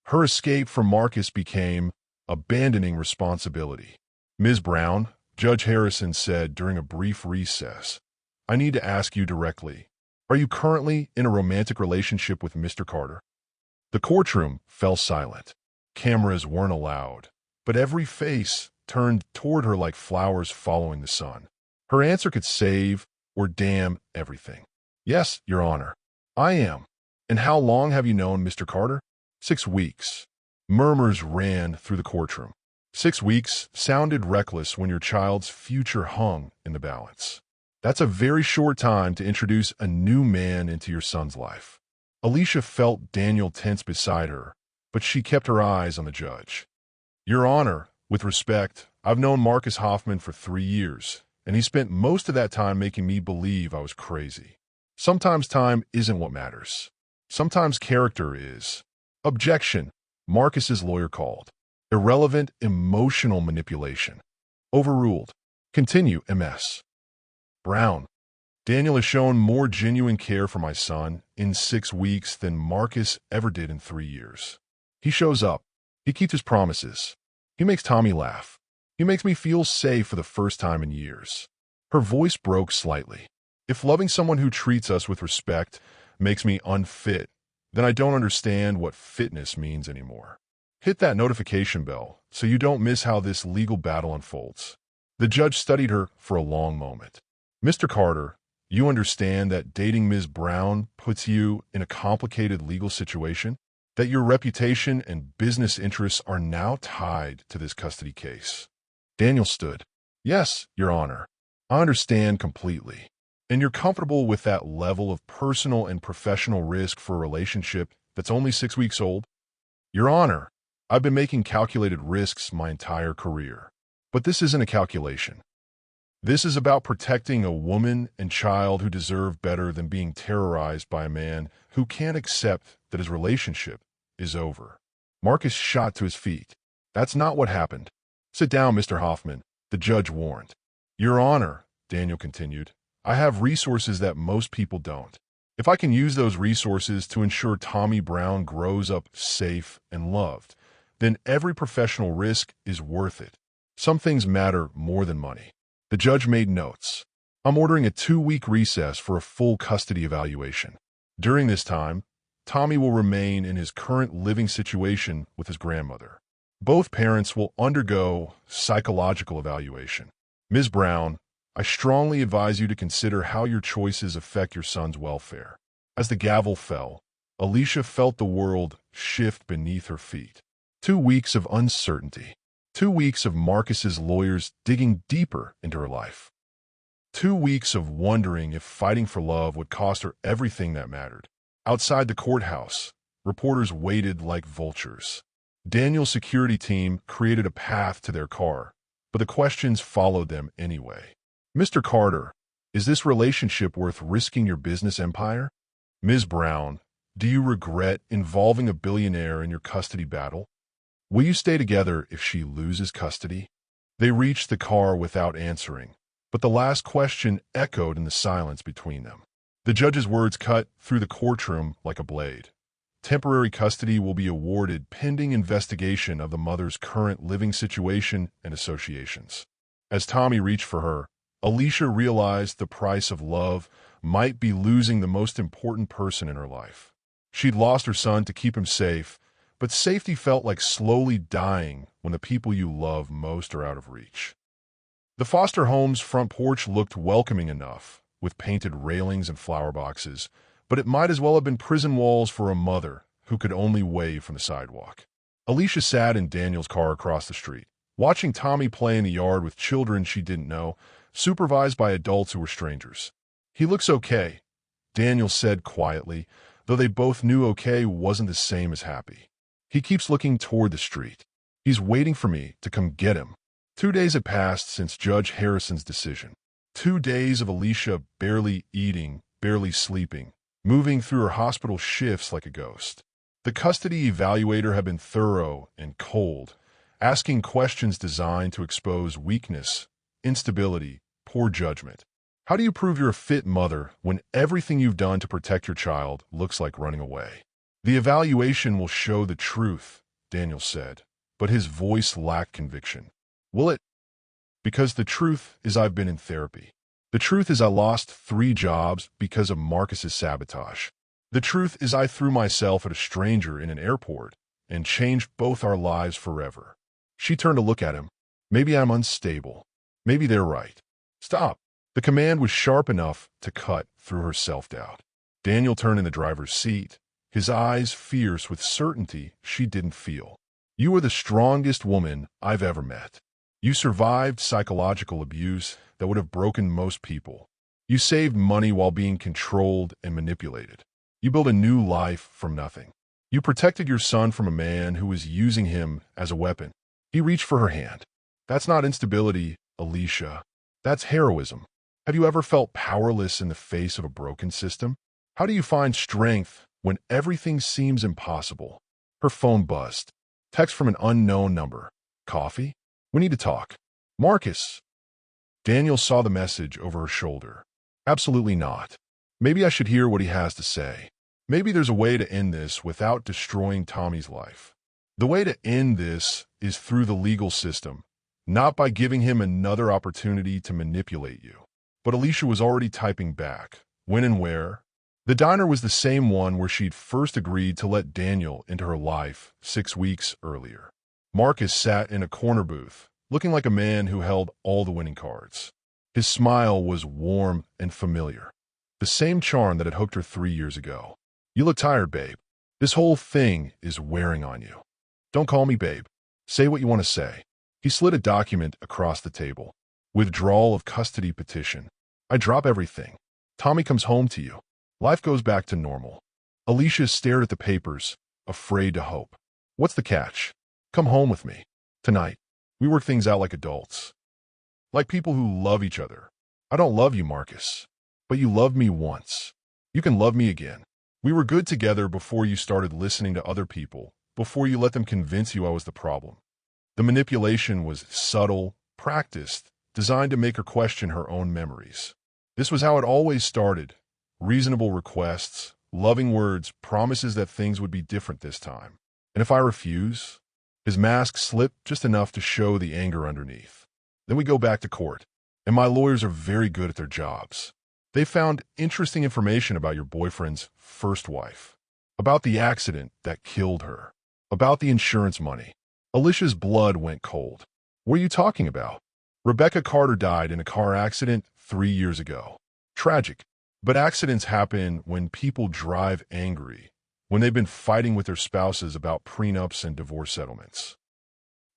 Her escape from Marcus became abandoning responsibility. "Ms. Brown," Judge Harrison said during a brief recess, "I need to ask you directly. Are you currently in a romantic relationship with Mr. Carter?" The courtroom fell silent. Cameras weren't allowed, but every face turned toward her like flowers following the sun. Her answer could save or damn everything. "Yes, Your Honor, I am." "And how long have you known Mr. Carter?" 6 weeks. Murmurs ran through the courtroom. 6 weeks sounded reckless when your child's future hung in the balance. That's a very short time to introduce a new man into your son's life. Alicia felt Daniel tense beside her, but she kept her eyes on the judge. "Your Honor, with respect, I've known Marcus Hoffman for 3 years, and he spent most of that time making me believe I was crazy. Sometimes time isn't what matters. Sometimes character is." "Objection," Marcus's lawyer called. "Irrelevant emotional manipulation." "Overruled. Continue, MS. Brown, Daniel has shown more genuine care for my son in 6 weeks than Marcus ever did in 3 years. He shows up. He keeps his promises. He makes Tommy laugh. He makes me feel safe for the first time in years." Her voice broke slightly. "If loving someone who treats us with respect makes me unfit, then I don't understand what fitness means anymore. Hit that notification bell so you don't miss how this legal battle unfolds." The judge studied her for a long moment. "Mr. Carter, you understand that dating Ms. Brown puts you in a complicated legal situation? That your reputation and business interests are now tied to this custody case?" Daniel stood. "Yes, Your Honor. I understand completely. And you're comfortable with that level of personal and professional risk for a relationship that's only 6 weeks old?" "Your Honor, I've been making calculated risks my entire career. But this isn't a calculation. This is about protecting a woman and child who deserve better than being terrorized by a man who can't accept that his relationship is over." Marcus shot to his feet. "That's not what happened." "Sit down, Mr. Hoffman," the judge warned. Your Honor, Daniel continued, I have resources that most people don't. If I can use those resources to ensure Tommy Brown grows up safe and loved, then every professional risk is worth it. Some things matter more than money. The judge made notes. I'm ordering a 2-week recess for a full custody evaluation. During this time, Tommy will remain in his current living situation with his grandmother. Both parents will undergo psychological evaluation. Ms. Brown, I strongly advise you to consider how your choices affect your son's welfare. As the gavel fell, Alicia felt the world shift beneath her feet. 2 weeks of uncertainty. 2 weeks of Marcus's lawyers digging deeper into her life. 2 weeks of wondering if fighting for love would cost her everything that mattered. Outside the courthouse, reporters waited like vultures. Daniel's security team created a path to their car, but the questions followed them anyway. Mr. Carter, is this relationship worth risking your business empire? Ms. Brown, do you regret involving a billionaire in your custody battle? Will you stay together if she loses custody? They reached the car without answering, but the last question echoed in the silence between them. The judge's words cut through the courtroom like a blade. Temporary custody will be awarded pending investigation of the mother's current living situation and associations. As Tommy reached for her, Alicia realized the price of love might be losing the most important person in her life. She'd lost her son to keep him safe, but safety felt like slowly dying when the people you love most are out of reach. The foster home's front porch looked welcoming enough, with painted railings and flower boxes, but it might as well have been prison walls for a mother who could only wave from the sidewalk. Alicia sat in Daniel's car across the street, watching Tommy play in the yard with children she didn't know, supervised by adults who were strangers. He looks okay, Daniel said quietly, though they both knew okay wasn't the same as happy. He keeps looking toward the street. He's waiting for me to come get him. 2 days had passed since Judge Harrison's decision. 2 days of Alicia barely eating, barely sleeping, moving through her hospital shifts like a ghost. The custody evaluator had been thorough and cold, asking questions designed to expose weakness, instability, poor judgment. How do you prove you're a fit mother when everything you've done to protect your child looks like running away? The evaluation will show the truth, Daniel said, but his voice lacked conviction. Will it? Because the truth is I've been in therapy. The truth is I lost 3 jobs because of Marcus's sabotage. The truth is I threw myself at a stranger in an airport and changed both our lives forever. She turned to look at him. Maybe I'm unstable. Maybe they're right. Stop. The command was sharp enough to cut through her self-doubt. Daniel turned in the driver's seat, his eyes fierce with certainty she didn't feel. You are the strongest woman I've ever met. You survived psychological abuse that would have broken most people. You saved money while being controlled and manipulated. You built a new life from nothing. You protected your son from a man who was using him as a weapon. He reached for her hand. That's not instability, Alicia. That's heroism. Have you ever felt powerless in the face of a broken system? How do you find strength when everything seems impossible? Her phone buzzed. Text from an unknown number. Coffee? We need to talk. Marcus. Daniel saw the message over her shoulder. Absolutely not. Maybe I should hear what he has to say. Maybe there's a way to end this without destroying Tommy's life. The way to end this is through the legal system, not by giving him another opportunity to manipulate you. But Alicia was already typing back. When and where? The diner was the same one where she'd first agreed to let Daniel into her life 6 weeks earlier. Marcus sat in a corner booth, looking like a man who held all the winning cards. His smile was warm and familiar, the same charm that had hooked her 3 years ago. You look tired, babe. This whole thing is wearing on you. Don't call me babe. Say what you want to say. He slid a document across the table. Withdrawal of custody petition. I drop everything. Tommy comes home to you. Life goes back to normal. Alicia stared at the papers, afraid to hope. What's the catch? Come home with me. Tonight. We work things out like adults. Like people who love each other. I don't love you, Marcus. But you loved me once. You can love me again. We were good together before you started listening to other people, before you let them convince you I was the problem. The manipulation was subtle, practiced, designed to make her question her own memories. This was how it always started. Reasonable requests, loving words, promises that things would be different this time. And if I refuse? His mask slipped just enough to show the anger underneath. Then we go back to court, and my lawyers are very good at their jobs. They found interesting information about your boyfriend's first wife, about the accident that killed her, about the insurance money. Alicia's blood went cold. What are you talking about? Rebecca Carter died in a car accident 3 years ago. Tragic. But accidents happen when people drive angry, when they've been fighting with their spouses about prenups and divorce settlements.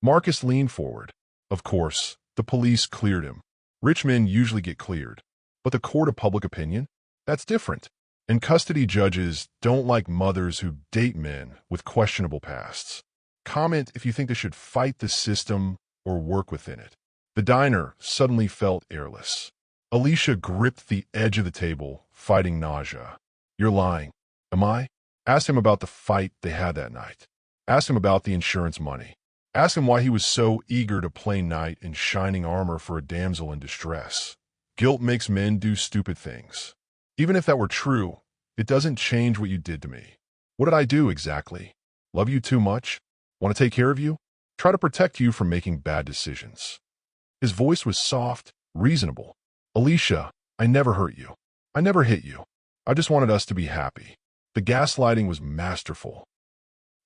Marcus leaned forward. Of course, the police cleared him. Rich men usually get cleared. But the court of public opinion? That's different. And custody judges don't like mothers who date men with questionable pasts. Comment if you think they should fight the system or work within it. The diner suddenly felt airless. Alicia gripped the edge of the table, fighting nausea. You're lying. Am I? Asked him about the fight they had that night. Asked him about the insurance money. Asked him why he was so eager to play knight in shining armor for a damsel in distress. Guilt makes men do stupid things. Even if that were true, it doesn't change what you did to me. What did I do exactly? Love you too much? Want to take care of you? Try to protect you from making bad decisions. His voice was soft, reasonable. Alicia, I never hurt you. I never hit you. I just wanted us to be happy. The gaslighting was masterful.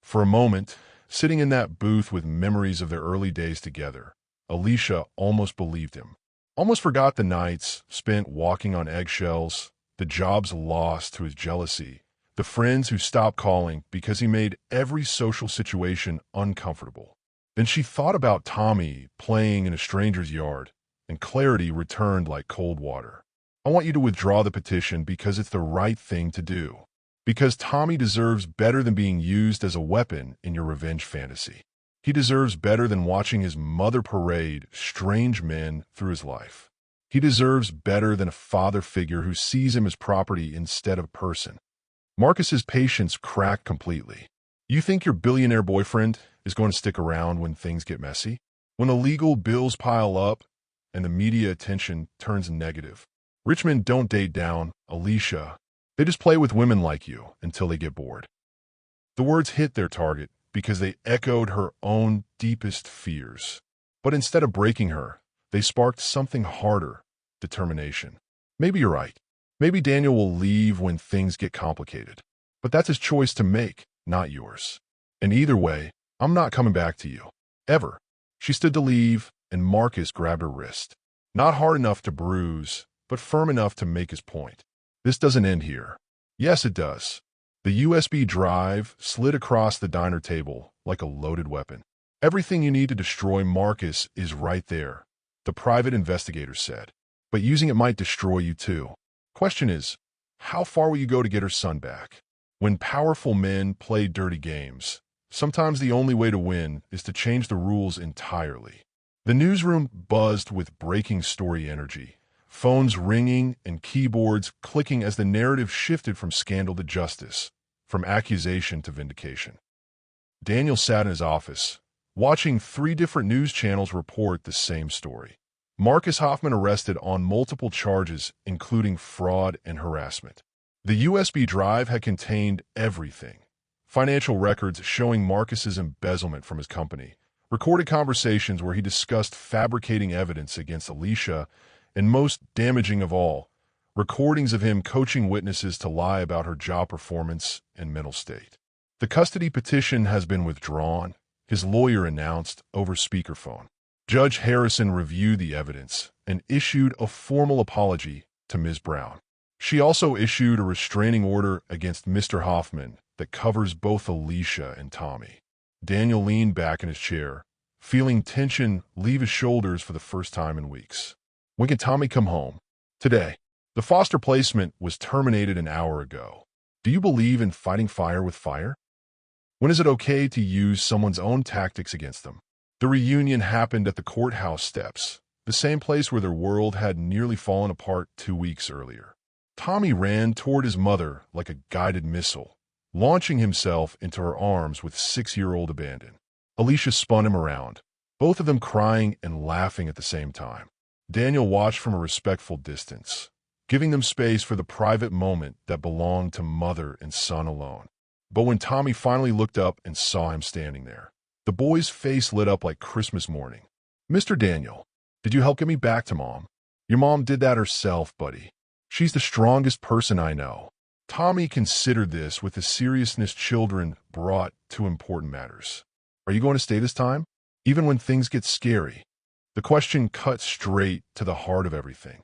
For a moment, sitting in that booth with memories of their early days together, Alicia almost believed him. Almost forgot the nights spent walking on eggshells, the jobs lost to his jealousy, the friends who stopped calling because he made every social situation uncomfortable. Then she thought about Tommy playing in a stranger's yard, and clarity returned like cold water. I want you to withdraw the petition because it's the right thing to do. Because Tommy deserves better than being used as a weapon in your revenge fantasy. He deserves better than watching his mother parade strange men through his life. He deserves better than a father figure who sees him as property instead of person. Marcus's patience cracked completely. You think your billionaire boyfriend is going to stick around when things get messy? When the legal bills pile up and the media attention turns negative? Rich men don't date down, Alicia. They just play with women like you until they get bored. The words hit their target because they echoed her own deepest fears. But instead of breaking her, they sparked something harder, determination. Maybe you're right. Maybe Daniel will leave when things get complicated. But that's his choice to make, not yours. And either way, I'm not coming back to you. Ever. She stood to leave, and Marcus grabbed her wrist. Not hard enough to bruise, but firm enough to make his point. This doesn't end here. Yes, it does. The USB drive slid across the diner table like a loaded weapon. Everything you need to destroy Marcus is right there, the private investigator said. But using it might destroy you too. Question is, how far will you go to get her son back? When powerful men play dirty games, sometimes the only way to win is to change the rules entirely. The newsroom buzzed with breaking story energy, phones ringing and keyboards clicking as the narrative shifted from scandal to justice, from accusation to vindication. Daniel sat in his office, watching 3 different news channels report the same story. Marcus Hoffman arrested on multiple charges, including fraud and harassment. The USB drive had contained everything. Financial records showing Marcus's embezzlement from his company, recorded conversations where he discussed fabricating evidence against Alicia, and most damaging of all, recordings of him coaching witnesses to lie about her job performance and mental state. The custody petition has been withdrawn, his lawyer announced over speakerphone. Judge Harrison reviewed the evidence and issued a formal apology to Ms. Brown. She also issued a restraining order against Mr. Hoffman that covers both Alicia and Tommy. Daniel leaned back in his chair, feeling tension leave his shoulders for the first time in weeks. When can Tommy come home? Today. The foster placement was terminated an hour ago. Do you believe in fighting fire with fire? When is it okay to use someone's own tactics against them? The reunion happened at the courthouse steps, the same place where their world had nearly fallen apart 2 weeks earlier. Tommy ran toward his mother like a guided missile, launching himself into her arms with 6-year-old abandon. Alicia spun him around, both of them crying and laughing at the same time. Daniel watched from a respectful distance, giving them space for the private moment that belonged to mother and son alone. But when Tommy finally looked up and saw him standing there, the boy's face lit up like Christmas morning. "Mr. Daniel, did you help get me back to Mom?" "Your mom did that herself, buddy. She's the strongest person I know." Tommy considered this with the seriousness children brought to important matters. "Are you going to stay this time, even when things get scary?" The question cut straight to the heart of everything.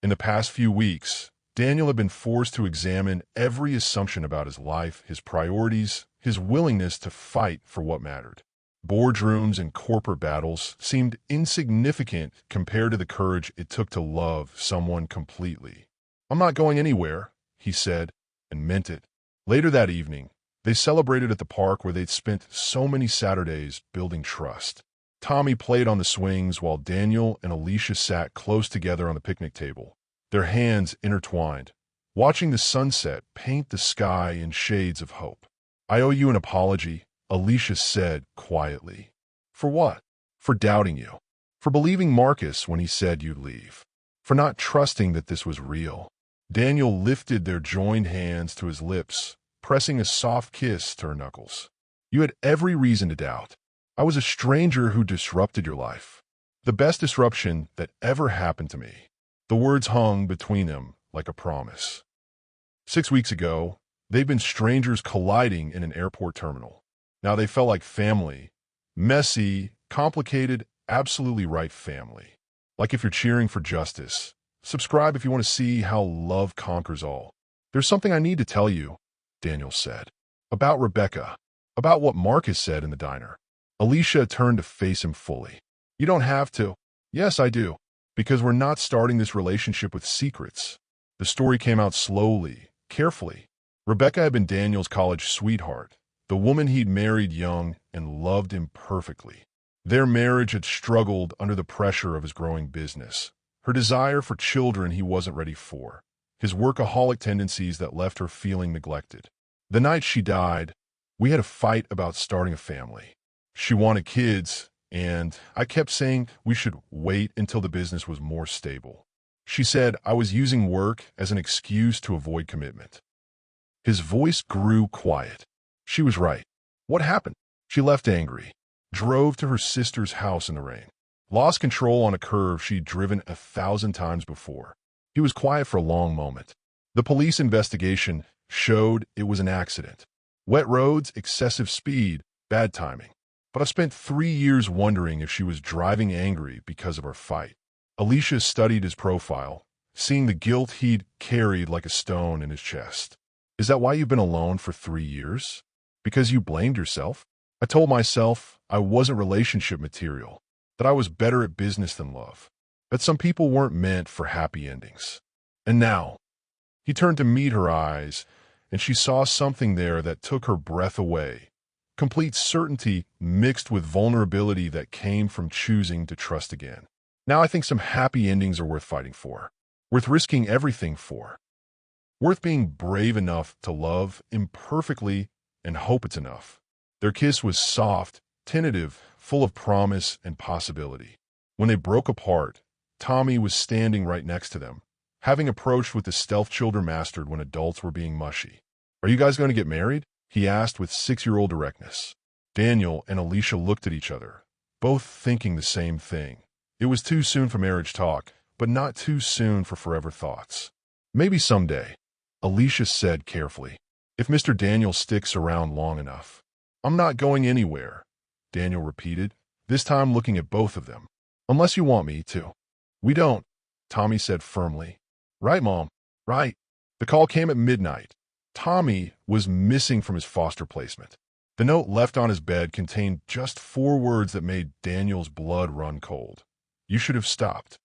In the past few weeks, Daniel had been forced to examine every assumption about his life, his priorities, his willingness to fight for what mattered. Boardrooms and corporate battles seemed insignificant compared to the courage it took to love someone completely. "I'm not going anywhere," he said, and meant it. Later that evening, they celebrated at the park where they'd spent so many Saturdays building trust. Tommy played on the swings while Daniel and Alicia sat close together on the picnic table, their hands intertwined, watching the sunset paint the sky in shades of hope. "I owe you an apology," Alicia said quietly. "For what?" "For doubting you. For believing Marcus when he said you'd leave. For not trusting that this was real." Daniel lifted their joined hands to his lips, pressing a soft kiss to her knuckles. "You had every reason to doubt. I was a stranger who disrupted your life. The best disruption that ever happened to me." The words hung between them like a promise. 6 weeks ago, they'd been strangers colliding in an airport terminal. Now they felt like family. Messy, complicated, absolutely right family. Like if you're cheering for justice, subscribe if you want to see how love conquers all. "There's something I need to tell you," Daniel said. "About Rebecca. About what Marcus said in the diner." Alicia turned to face him fully. "You don't have to." "Yes, I do. Because we're not starting this relationship with secrets." The story came out slowly, carefully. Rebecca had been Daniel's college sweetheart, the woman he'd married young and loved imperfectly. Their marriage had struggled under the pressure of his growing business, her desire for children he wasn't ready for, his workaholic tendencies that left her feeling neglected. The night she died, we had a fight about starting a family. She wanted kids, and I kept saying we should wait until the business was more stable. She said I was using work as an excuse to avoid commitment. His voice grew quiet. She was right. What happened? She left angry, drove to her sister's house in the rain, lost control on a curve she'd driven 1,000 times before. He was quiet for a long moment. The police investigation showed it was an accident. Wet roads, excessive speed, bad timing. But I've spent 3 years wondering if she was driving angry because of our fight. Alicia studied his profile, seeing the guilt he'd carried like a stone in his chest. "Is that why you've been alone for 3 years? Because you blamed yourself?" I told myself I wasn't relationship material, that I was better at business than love, that some people weren't meant for happy endings. And now, he turned to meet her eyes, and she saw something there that took her breath away. Complete certainty mixed with vulnerability that came from choosing to trust again. Now I think some happy endings are worth fighting for, worth risking everything for, worth being brave enough to love imperfectly and hope it's enough. Their kiss was soft, tentative, full of promise and possibility. When they broke apart, Tommy was standing right next to them, having approached with the stealth children mastered when adults were being mushy. "Are you guys going to get married?" he asked with 6-year-old directness. Daniel and Alicia looked at each other, both thinking the same thing. It was too soon for marriage talk, but not too soon for forever thoughts. "Maybe someday," Alicia said carefully, "if Mr. Daniel sticks around long enough." "I'm not going anywhere," Daniel repeated, this time looking at both of them. "Unless you want me to." "We don't," Tommy said firmly. "Right, Mom? Right." The call came at midnight. Tommy was missing from his foster placement. The note left on his bed contained just 4 words that made Daniel's blood run cold. "You should have stopped."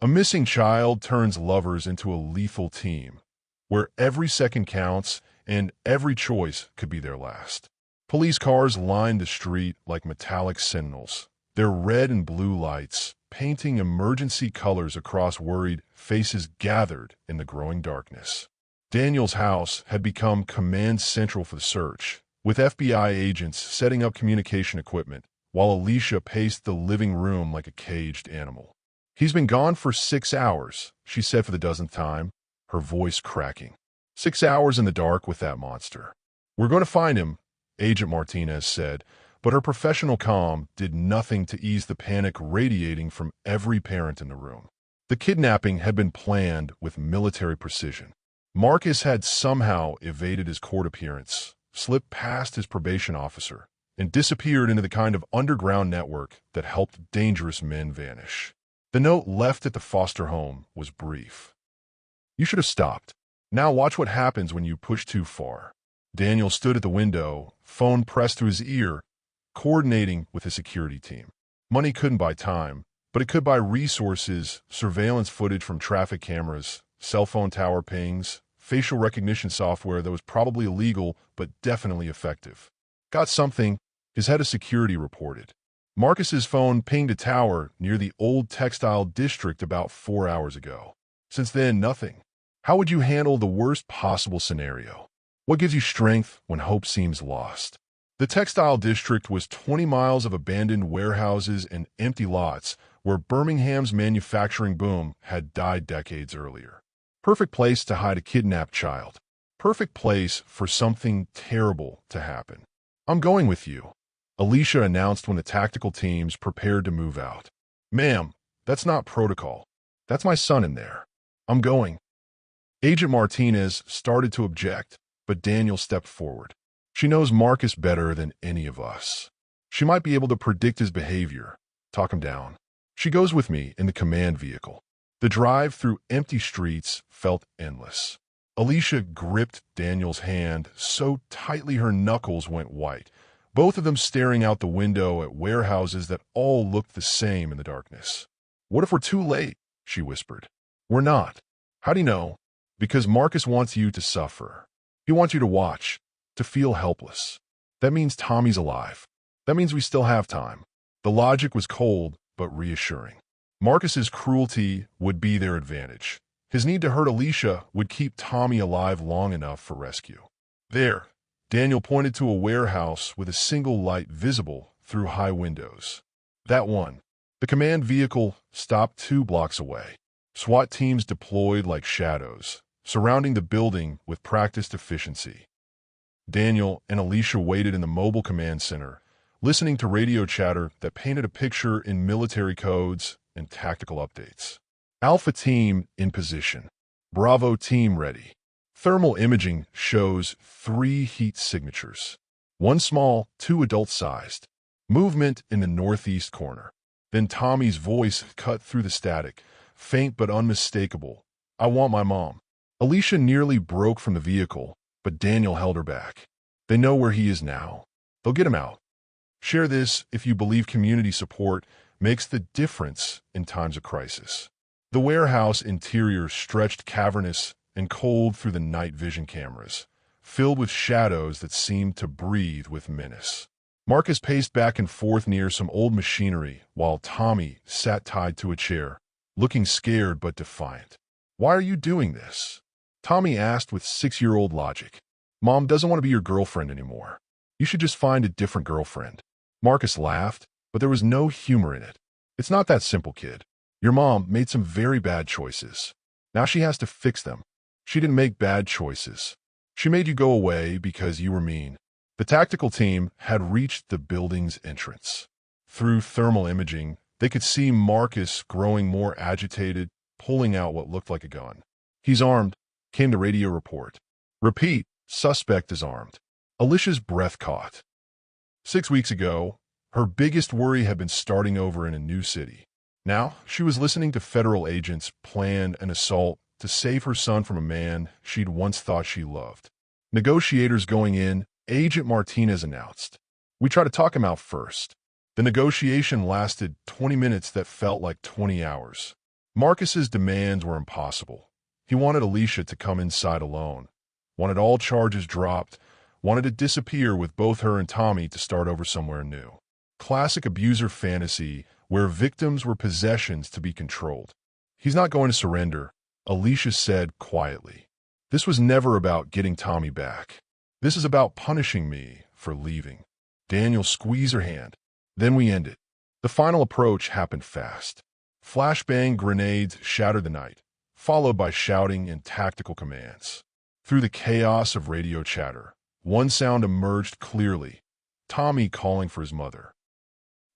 A missing child turns lovers into a lethal team, where every second counts and every choice could be their last. Police cars lined the street like metallic sentinels, their red and blue lights painting emergency colors across worried faces gathered in the growing darkness. Daniel's house had become command central for the search, with FBI agents setting up communication equipment, while Alicia paced the living room like a caged animal. He's been gone for 6 hours, she said for the dozenth time, her voice cracking. 6 hours in the dark with that monster. We're going to find him, Agent Martinez said, but her professional calm did nothing to ease the panic radiating from every parent in the room. The kidnapping had been planned with military precision. Marcus had somehow evaded his court appearance, slipped past his probation officer, and disappeared into the kind of underground network that helped dangerous men vanish. The note left at the foster home was brief. You should have stopped. Now watch what happens when you push too far. Daniel stood at the window, phone pressed to his ear, coordinating with his security team. Money couldn't buy time, but it could buy resources, surveillance footage from traffic cameras, cell phone tower pings, facial recognition software that was probably illegal but definitely effective. Got something, his head of security reported. Marcus's phone pinged a tower near the old textile district about 4 hours ago. Since then, nothing. How would you handle the worst possible scenario? What gives you strength when hope seems lost? The textile district was 20 miles of abandoned warehouses and empty lots where Birmingham's manufacturing boom had died decades earlier. Perfect place to hide a kidnapped child. Perfect place for something terrible to happen. I'm going with you, Alicia announced when the tactical teams prepared to move out. Ma'am, that's not protocol. That's my son in there. I'm going. Agent Martinez started to object, but Daniel stepped forward. She knows Marcus better than any of us. She might be able to predict his behavior, talk him down. She goes with me in the command vehicle. The drive through empty streets felt endless. Alicia gripped Daniel's hand so tightly her knuckles went white, both of them staring out the window at warehouses that all looked the same in the darkness. What if we're too late? She whispered. We're not. How do you know? Because Marcus wants you to suffer. He wants you to watch, to feel helpless. That means Tommy's alive. That means we still have time. The logic was cold, but reassuring. Marcus's cruelty would be their advantage. His need to hurt Alicia would keep Tommy alive long enough for rescue. There, Daniel pointed to a warehouse with a single light visible through high windows. That one. The command vehicle stopped 2 blocks away. SWAT teams deployed like shadows, surrounding the building with practiced efficiency. Daniel and Alicia waited in the mobile command center, listening to radio chatter that painted a picture in military codes and tactical updates. Alpha team in position. Bravo team ready. Thermal imaging shows 3 heat signatures. 1 small, 2 adult-sized. Movement in the northeast corner. Then Tommy's voice cut through the static, faint but unmistakable. I want my mom. Alicia nearly broke from the vehicle, but Daniel held her back. They know where he is now. They'll get him out. Share this if you believe community support makes the difference in times of crisis. The warehouse interior stretched cavernous and cold through the night vision cameras, filled with shadows that seemed to breathe with menace. Marcus paced back and forth near some old machinery while Tommy sat tied to a chair, looking scared but defiant. Why are you doing this? Tommy asked with 6-year-old logic. Mom doesn't want to be your girlfriend anymore. You should just find a different girlfriend. Marcus laughed, but there was no humor in it. It's not that simple, kid. Your mom made some very bad choices. Now she has to fix them. She didn't make bad choices. She made you go away because you were mean. The tactical team had reached the building's entrance. Through thermal imaging, they could see Marcus growing more agitated, pulling out what looked like a gun. He's armed, came the radio report. Repeat, suspect is armed. Alicia's breath caught. 6 weeks ago, her biggest worry had been starting over in a new city. Now, she was listening to federal agents plan an assault to save her son from a man she'd once thought she loved. Negotiators going in, Agent Martinez announced. We tried to talk him out first. The negotiation lasted 20 minutes that felt like 20 hours. Marcus's demands were impossible. He wanted Alicia to come inside alone, wanted all charges dropped, wanted to disappear with both her and Tommy to start over somewhere new. Classic abuser fantasy where victims were possessions to be controlled. He's not going to surrender, Alicia said quietly. This was never about getting Tommy back. This is about punishing me for leaving. Daniel squeezed her hand. Then we ended. The final approach happened fast. Flashbang grenades shattered the night, followed by shouting and tactical commands. Through the chaos of radio chatter, one sound emerged clearly: Tommy calling for his mother.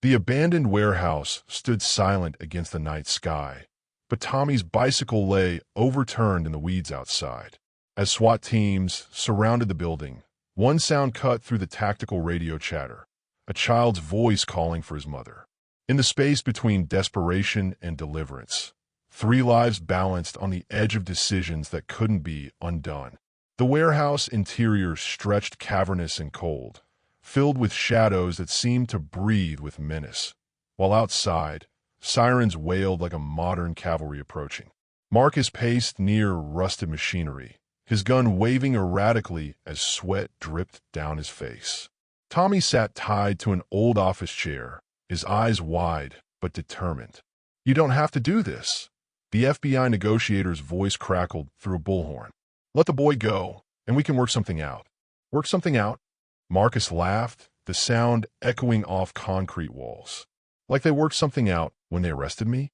The abandoned warehouse stood silent against the night sky, but Tommy's bicycle lay overturned in the weeds outside. As SWAT teams surrounded the building, one sound cut through the tactical radio chatter: a child's voice calling for his mother. In the space between desperation and deliverance, three lives balanced on the edge of decisions that couldn't be undone. The warehouse interior stretched cavernous and cold, filled with shadows that seemed to breathe with menace, while outside, sirens wailed like a modern cavalry approaching. Marcus paced near rusted machinery, his gun waving erratically as sweat dripped down his face. Tommy sat tied to an old office chair, his eyes wide but determined. "You don't have to do this." The FBI negotiator's voice crackled through a bullhorn. "Let the boy go, and we can work something out." "Work something out?" Marcus laughed, the sound echoing off concrete walls. "Like they worked something out when they arrested me?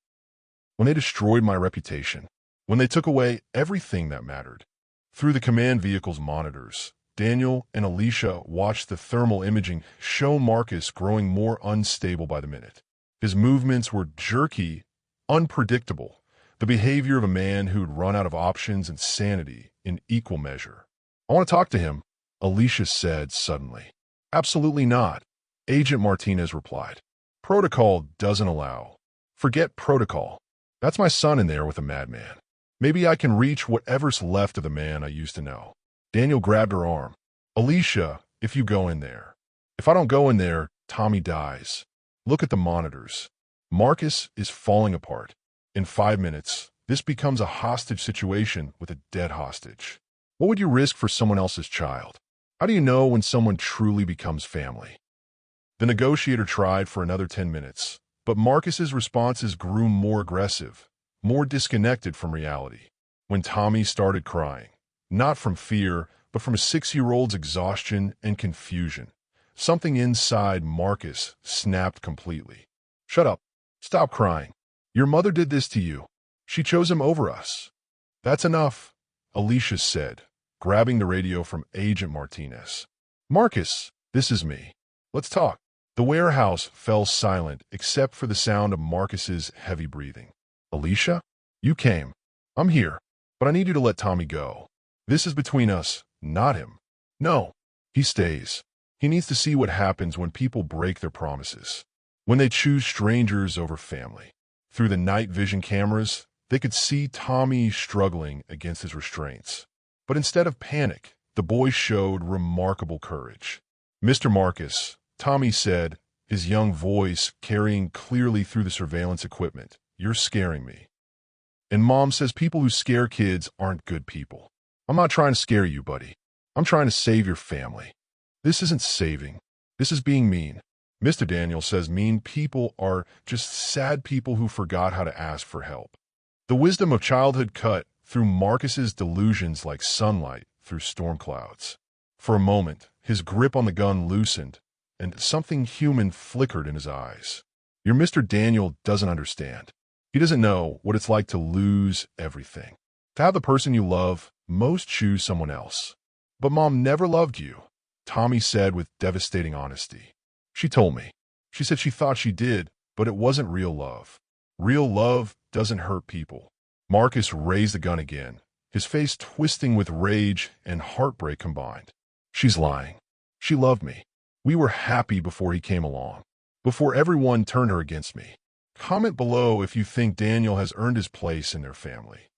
When they destroyed my reputation? When they took away everything that mattered?" Through the command vehicle's monitors, Daniel and Alicia watched the thermal imaging show Marcus growing more unstable by the minute. His movements were jerky, unpredictable, the behavior of a man who'd run out of options and sanity in equal measure. "I want to talk to him," Alicia said suddenly. "Absolutely not," Agent Martinez replied. "Protocol doesn't allow." "Forget protocol. That's my son in there with a madman. Maybe I can reach whatever's left of the man I used to know." Daniel grabbed her arm. "Alicia, if you go in there. If I don't go in there, Tommy dies. Look at the monitors. Marcus is falling apart. In 5 minutes, this becomes a hostage situation with a dead hostage. What would you risk for someone else's child? How do you know when someone truly becomes family?" The negotiator tried for another 10 minutes, but Marcus's responses grew more aggressive, more disconnected from reality. When Tommy started crying, not from fear, but from a 6-year-old's exhaustion and confusion, something inside Marcus snapped completely. "Shut up. Stop crying. Your mother did this to you. She chose him over us." "That's enough," Alicia said, grabbing the radio from Agent Martinez. "Marcus, this is me. Let's talk." The warehouse fell silent except for the sound of Marcus's heavy breathing. "Alicia, you came. I'm here, but I need you to let Tommy go. This is between us, not him." "No, he stays. He needs to see what happens when people break their promises, when they choose strangers over family." Through the night vision cameras, they could see Tommy struggling against his restraints. But instead of panic, the boy showed remarkable courage. "Mr. Marcus," Tommy said, his young voice carrying clearly through the surveillance equipment, "you're scaring me. And Mom says people who scare kids aren't good people. I'm not trying to scare you, buddy. I'm trying to save your family." "This isn't saving. This is being mean." Mr. Daniel says mean people are just sad people who forgot how to ask for help. The wisdom of childhood cut through Marcus's delusions like sunlight through storm clouds. For a moment, his grip on the gun loosened, and something human flickered in his eyes. Your Mr. Daniel doesn't understand. He doesn't know what it's like to lose everything. To have the person you love most choose someone else. "But Mom never loved you," Tommy said with devastating honesty. "She told me. She said she thought she did, but it wasn't real love. Real love doesn't hurt people." Marcus raised the gun again, his face twisting with rage and heartbreak combined. "She's lying. She loved me. We were happy before he came along, before everyone turned her against me." Comment below if you think Daniel has earned his place in their family.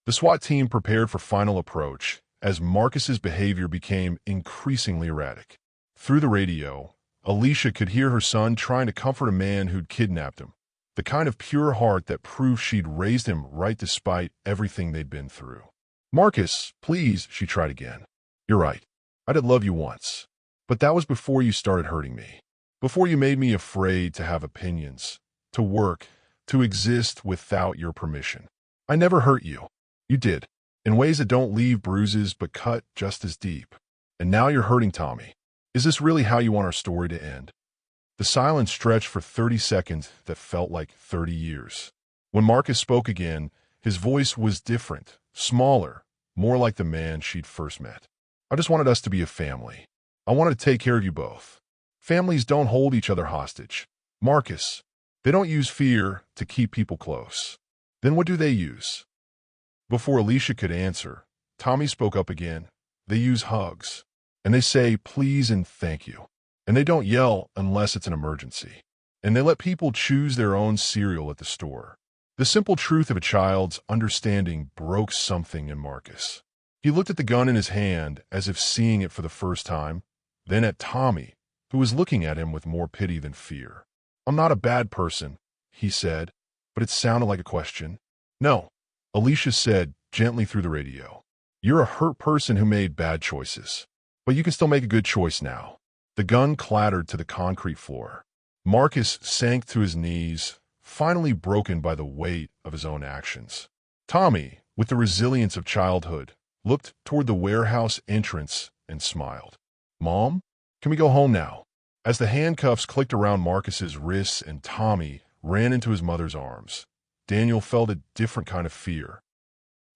The SWAT team prepared for final approach as Marcus's behavior became increasingly erratic. Through the radio, Alicia could hear her son trying to comfort a man who'd kidnapped him, the kind of pure heart that proved she'd raised him right despite everything they'd been through. "Marcus, please," she tried again. "You're right. I did love you once. But that was before you started hurting me. Before you made me afraid to have opinions, to work, to exist without your permission. I never hurt you. You did, in ways that don't leave bruises but cut just as deep. And now you're hurting Tommy. Is this really how you want our story to end?" The silence stretched for 30 seconds that felt like 30 years. When Marcus spoke again, his voice was different, smaller, more like the man she'd first met. I just wanted us to be a family. I wanted to take care of you both. Families don't hold each other hostage. Marcus, they don't use fear to keep people close. Then what do they use? Before Alicia could answer, Tommy spoke up again. They use hugs. And they say please and thank you. And they don't yell unless it's an emergency. And they let people choose their own cereal at the store. The simple truth of a child's understanding broke something in Marcus. He looked at the gun in his hand as if seeing it for the first time, then at Tommy, who was looking at him with more pity than fear. I'm not a bad person, he said, but it sounded like a question. No, Alicia said gently through the radio. You're a hurt person who made bad choices, but you can still make a good choice now. The gun clattered to the concrete floor. Marcus sank to his knees, finally broken by the weight of his own actions. Tommy, with the resilience of childhood, looked toward the warehouse entrance and smiled. Mom, can we go home now? As the handcuffs clicked around Marcus's wrists and Tommy ran into his mother's arms, Daniel felt a different kind of fear.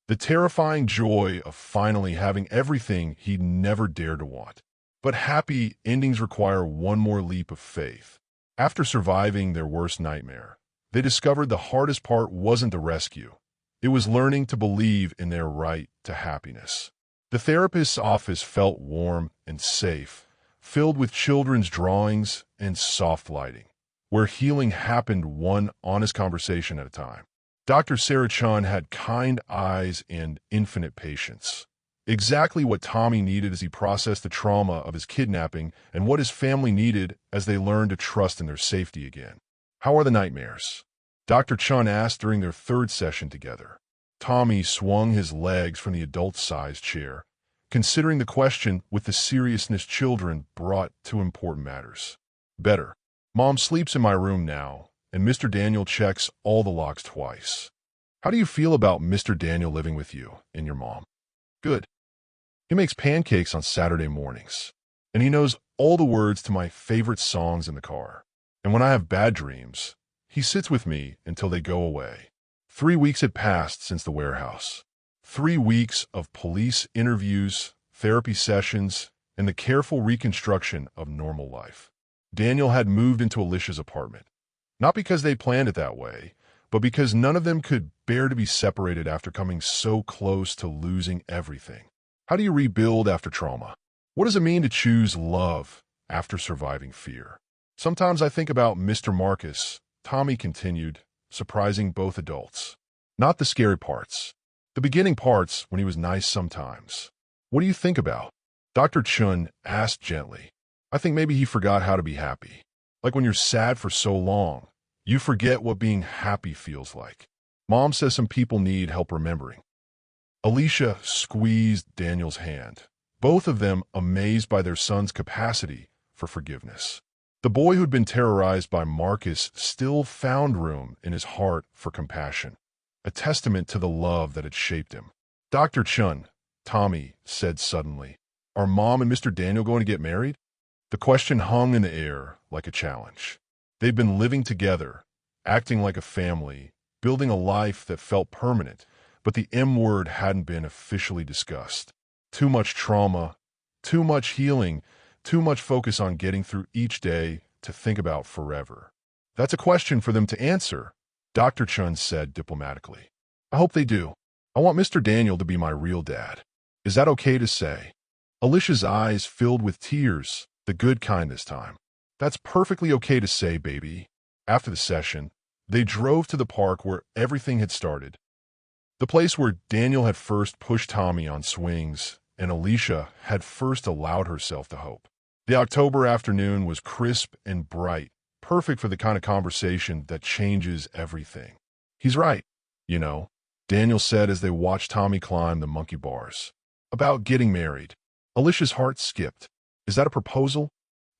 The terrifying joy of finally having everything he'd never dared to want. But happy endings require one more leap of faith. After surviving their worst nightmare, they discovered the hardest part wasn't the rescue. It was learning to believe in their right to happiness. The therapist's office felt warm and safe, filled with children's drawings and soft lighting, where healing happened one honest conversation at a time. Dr. Sarah Chun had kind eyes and infinite patience. Exactly what Tommy needed as he processed the trauma of his kidnapping and what his family needed as they learned to trust in their safety again. How are the nightmares? Dr. Chun asked during their third session together. Tommy swung his legs from the adult-sized chair, considering the question with the seriousness children brought to important matters. Better. Mom sleeps in my room now, and Mr. Daniel checks all the locks twice. How do you feel about Mr. Daniel living with you and your mom? Good. He makes pancakes on Saturday mornings, and he knows all the words to my favorite songs in the car. And when I have bad dreams, he sits with me until they go away. 3 weeks had passed since the warehouse. 3 weeks of police interviews, therapy sessions, and the careful reconstruction of normal life. Daniel had moved into Alicia's apartment. Not because they planned it that way, but because none of them could bear to be separated after coming so close to losing everything. How do you rebuild after trauma? What does it mean to choose love after surviving fear? Sometimes I think about Mr. Marcus, Tommy continued, surprising both adults. Not the scary parts. The beginning parts when he was nice sometimes. What do you think about? Dr. Chun asked gently. I think maybe he forgot how to be happy. Like when you're sad for so long, you forget what being happy feels like. Mom says some people need help remembering. Alicia squeezed Daniel's hand, both of them amazed by their son's capacity for forgiveness. The boy who'd been terrorized by Marcus still found room in his heart for compassion, a testament to the love that had shaped him. Dr. Chun, Tommy said suddenly, are Mom and Mr. Daniel going to get married? The question hung in the air like a challenge. They'd been living together, acting like a family, building a life that felt permanent, but the M word hadn't been officially discussed. Too much trauma, too much healing, too much focus on getting through each day to think about forever. That's a question for them to answer, Dr. Chun said diplomatically. I hope they do. I want Mr. Daniel to be my real dad. Is that okay to say? Alicia's eyes filled with tears, the good kind this time. That's perfectly okay to say, baby. After the session, they drove to the park where everything had started. The place where Daniel had first pushed Tommy on swings and Alicia had first allowed herself to hope. The October afternoon was crisp and bright, perfect for the kind of conversation that changes everything. He's right, you know, Daniel said as they watched Tommy climb the monkey bars. About getting married. Alicia's heart skipped. Is that a proposal?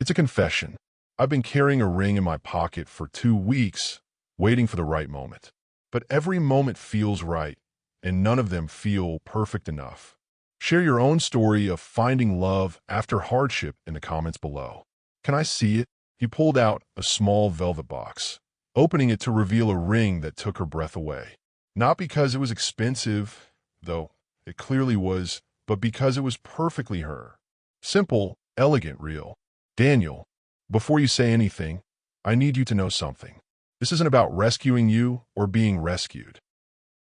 It's a confession. I've been carrying a ring in my pocket for 2 weeks, waiting for the right moment. But every moment feels right, and none of them feel perfect enough. Share your own story of finding love after hardship in the comments below. Can I see it? He pulled out a small velvet box. opening it to reveal a ring that took her breath away. Not because it was expensive, though it clearly was, but because it was perfectly her. Simple, elegant, real. Daniel, before you say anything, I need you to know something. This isn't about rescuing you or being rescued.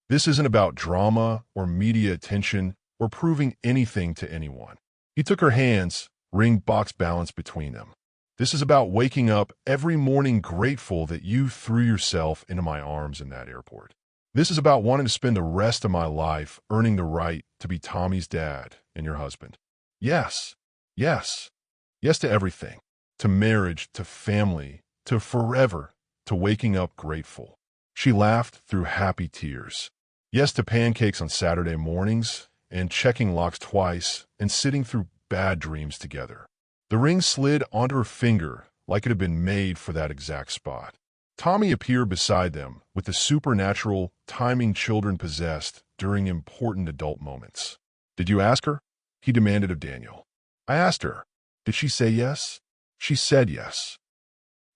This isn't about drama or media attention or proving anything to anyone. He took her hands, ring box balanced between them. This is about waking up every morning grateful that you threw yourself into my arms in that airport. This is about wanting to spend the rest of my life earning the right to be Tommy's dad and your husband. Yes, yes, yes to everything. To marriage, to family, to forever, to waking up grateful. She laughed through happy tears. Yes to pancakes on Saturday mornings, and checking locks twice, and sitting through bad dreams together. The ring slid onto her finger like it had been made for that exact spot. Tommy appeared beside them with the supernatural timing children possessed during important adult moments. Did you ask her? He demanded of Daniel. I asked her. Did she say yes? She said yes.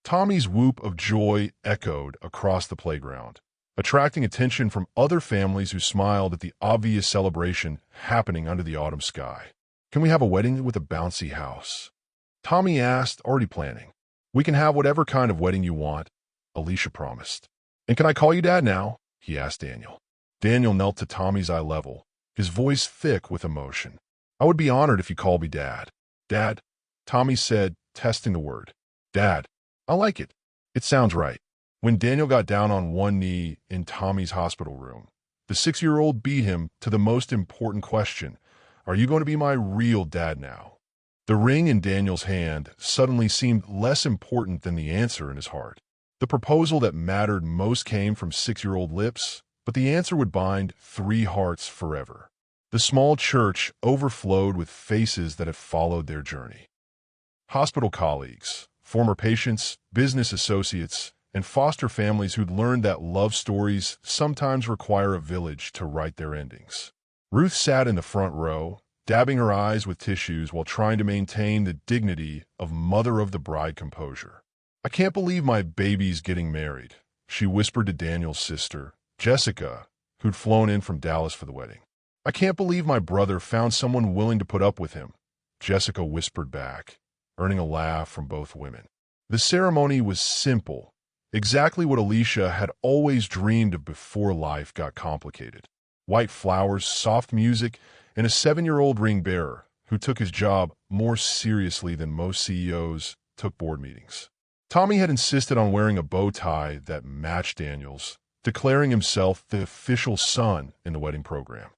Tommy's whoop of joy echoed across the playground, attracting attention from other families who smiled at the obvious celebration happening under the autumn sky. Can we have a wedding with a bouncy house? Tommy asked, already planning. We can have whatever kind of wedding you want, Alicia promised. And can I call you Dad now? He asked Daniel. Daniel knelt to Tommy's eye level, his voice thick with emotion. I would be honored if you called me Dad. Dad, Tommy said, testing the word. Dad, I like it. It sounds right. When Daniel got down on one knee in Tommy's hospital room, the 6-year-old beat him to the most important question. Are you going to be my real dad now? The ring in Daniel's hand suddenly seemed less important than the answer in his heart. The proposal that mattered most came from 6-year-old lips, but the answer would bind 3 hearts forever. The small church overflowed with faces that had followed their journey. Hospital colleagues, former patients, business associates, and foster families who'd learned that love stories sometimes require a village to write their endings. Ruth sat in the front row, dabbing her eyes with tissues while trying to maintain the dignity of mother of the bride composure. I can't believe my baby's getting married, she whispered to Daniel's sister, Jessica, who'd flown in from Dallas for the wedding. I can't believe my brother found someone willing to put up with him, Jessica whispered back, earning a laugh from both women. The ceremony was simple, exactly what Alicia had always dreamed of before life got complicated. White flowers, soft music, and a 7-year-old ring bearer who took his job more seriously than most CEOs took board meetings. Tommy had insisted on wearing a bow tie that matched Daniel's, declaring himself the official son in the wedding program.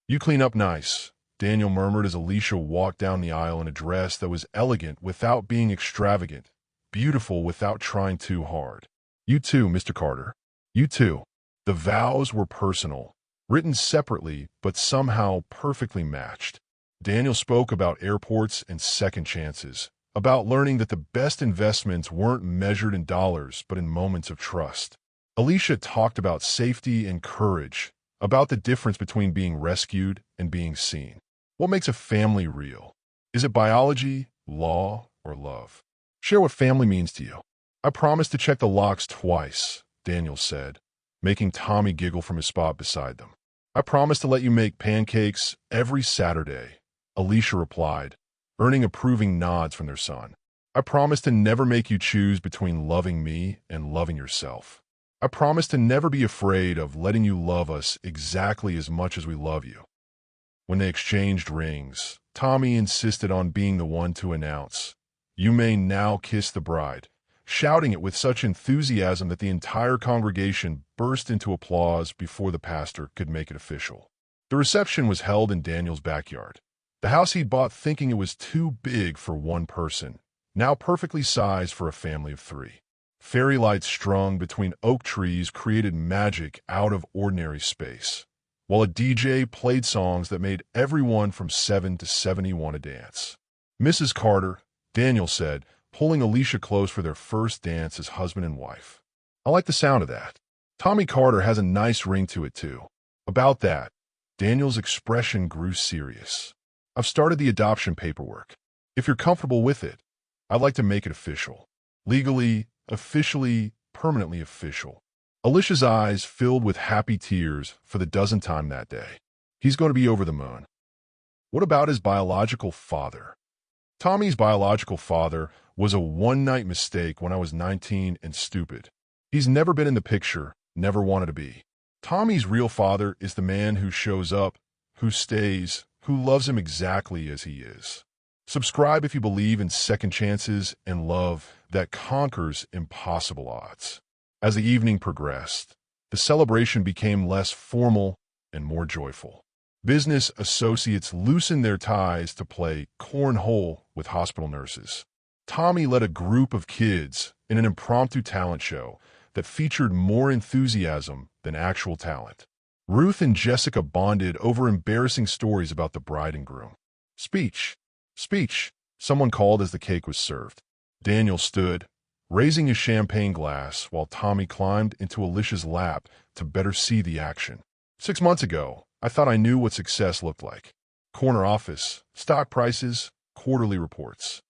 You clean up nice, Daniel murmured as Alicia walked down the aisle in a dress that was elegant without being extravagant, beautiful without trying too hard. You too, Mr. Carter. You too. The vows were personal, written separately but somehow perfectly matched. Daniel spoke about airports and second chances, about learning that the best investments weren't measured in dollars but in moments of trust. Alicia talked about safety and courage, about the difference between being rescued and being seen. What makes a family real? Is it biology, law, or love? Share what family means to you. I promise to check the locks twice, Daniel said, making Tommy giggle from his spot beside them. I promise to let you make pancakes every Saturday, Alicia replied, earning approving nods from their son. I promise to never make you choose between loving me and loving yourself. I promise to never be afraid of letting you love us exactly as much as we love you. When they exchanged rings, Tommy insisted on being the one to announce, "You may now kiss the bride," shouting it with such enthusiasm that the entire congregation burst into applause before the pastor could make it official. The reception was held in Daniel's backyard, the house he'd bought thinking it was too big for one person, now perfectly sized for a family of 3. Fairy lights strung between oak trees created magic out of ordinary space, while a DJ played songs that made everyone from 7 to 70 want to dance. Mrs. Carter, Daniel said, pulling Alicia close for their first dance as husband and wife. I like the sound of that. Tommy Carter has a nice ring to it too. About that, Daniel's expression grew serious. I've started the adoption paperwork. If you're comfortable with it, I'd like to make it official. Legally, officially, permanently official. Alicia's eyes filled with happy tears for the dozenth time that day. He's going to be over the moon. What about his biological father? Tommy's biological father was a one-night mistake when I was 19 and stupid. He's never been in the picture, never wanted to be. Tommy's real father is the man who shows up, who stays, who loves him exactly as he is. Subscribe if you believe in second chances and love that conquers impossible odds. As the evening progressed, the celebration became less formal and more joyful. Business associates loosened their ties to play cornhole with hospital nurses. Tommy led a group of kids in an impromptu talent show that featured more enthusiasm than actual talent. Ruth and Jessica bonded over embarrassing stories about the bride and groom. Speech, someone called as the cake was served. Daniel stood, raising his champagne glass while Tommy climbed into Alicia's lap to better see the action. 6 months ago, I thought I knew what success looked like. Corner office, stock prices, quarterly reports.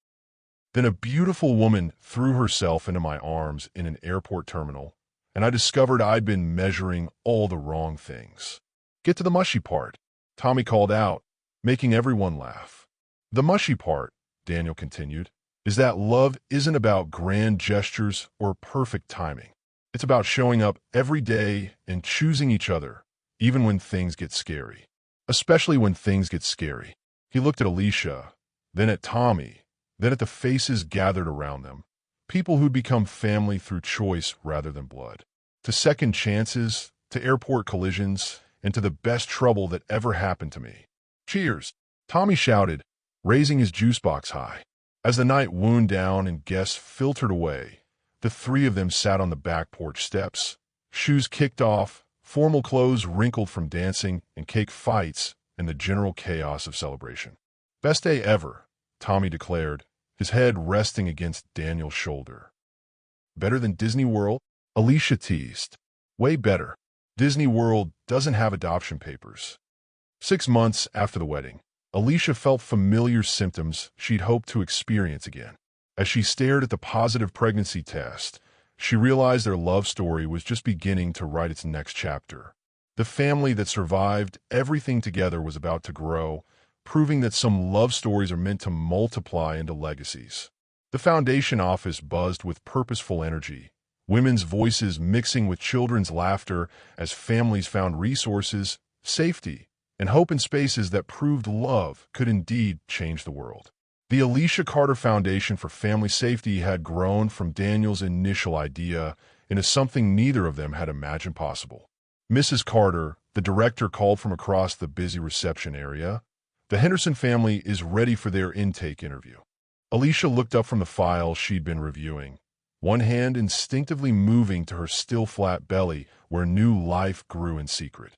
Then a beautiful woman threw herself into my arms in an airport terminal, and I discovered I'd been measuring all the wrong things. Get to the mushy part, Tommy called out, making everyone laugh. The mushy part, Daniel continued, is that love isn't about grand gestures or perfect timing. It's about showing up every day and choosing each other, even when things get scary. Especially when things get scary. He looked at Alicia, then at Tommy, then at the faces gathered around them, people who'd become family through choice rather than blood. To second chances, to airport collisions, and to the best trouble that ever happened to me. Cheers, Tommy shouted, raising his juice box high. As the night wound down and guests filtered away, the three of them sat on the back porch steps, shoes kicked off, formal clothes wrinkled from dancing and cake fights and the general chaos of celebration. Best day ever, Tommy declared, his head resting against Daniel's shoulder. Better than Disney World? Alicia teased. Way better. Disney World doesn't have adoption papers. 6 months after the wedding, Alicia felt familiar symptoms she'd hoped to experience again. As she stared at the positive pregnancy test, she realized their love story was just beginning to write its next chapter. The family that survived everything together was about to grow, proving that some love stories are meant to multiply into legacies. The foundation office buzzed with purposeful energy, women's voices mixing with children's laughter as families found resources, safety, and hope in spaces that proved love could indeed change the world. The Alicia Carter Foundation for Family Safety had grown from Daniel's initial idea into something neither of them had imagined possible. Mrs. Carter, the director, called from across the busy reception area. The Henderson family is ready for their intake interview. Alicia looked up from the file she'd been reviewing, one hand instinctively moving to her still flat belly where new life grew in secret.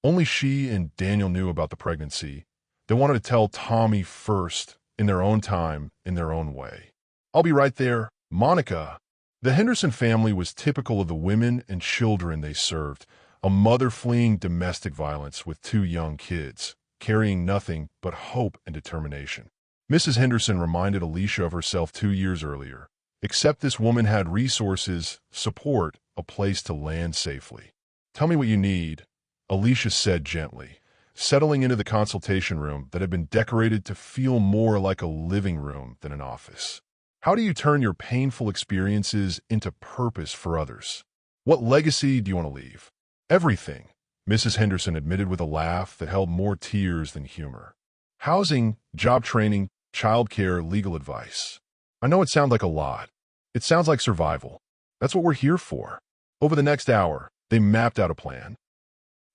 Only she and Daniel knew about the pregnancy. They wanted to tell Tommy first, in their own time, in their own way. I'll be right there, Monica. The Henderson family was typical of the women and children they served, a mother fleeing domestic violence with 2 young kids, carrying nothing but hope and determination. Mrs. Henderson reminded Alicia of herself 2 years earlier, except this woman had resources, support, a place to land safely. Tell me what you need, Alicia said gently, settling into the consultation room that had been decorated to feel more like a living room than an office. How do you turn your painful experiences into purpose for others? What legacy do you want to leave? Everything, Mrs. Henderson admitted with a laugh that held more tears than humor. Housing, job training, childcare, legal advice. I know it sounds like a lot. It sounds like survival. That's what we're here for. Over the next hour, they mapped out a plan.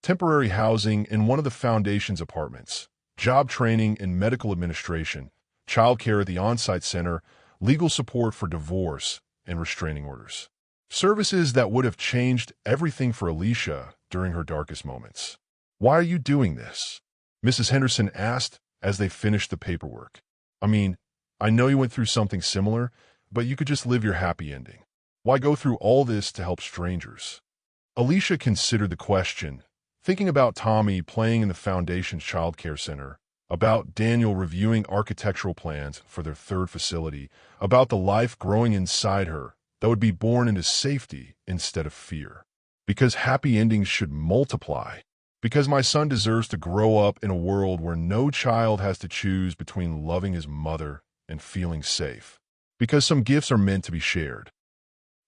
Temporary housing in one of the foundation's apartments, job training in medical administration, childcare at the on-site center, legal support for divorce and restraining orders. Services that would have changed everything for Alicia during her darkest moments. Why are you doing this? Mrs. Henderson asked as they finished the paperwork. I mean, I know you went through something similar, but you could just live your happy ending. Why go through all this to help strangers? Alicia considered the question, thinking about Tommy playing in the foundation's childcare center, about Daniel reviewing architectural plans for their 3rd facility, about the life growing inside her that would be born into safety instead of fear. Because happy endings should multiply. Because my son deserves to grow up in a world where no child has to choose between loving his mother and feeling safe. Because some gifts are meant to be shared.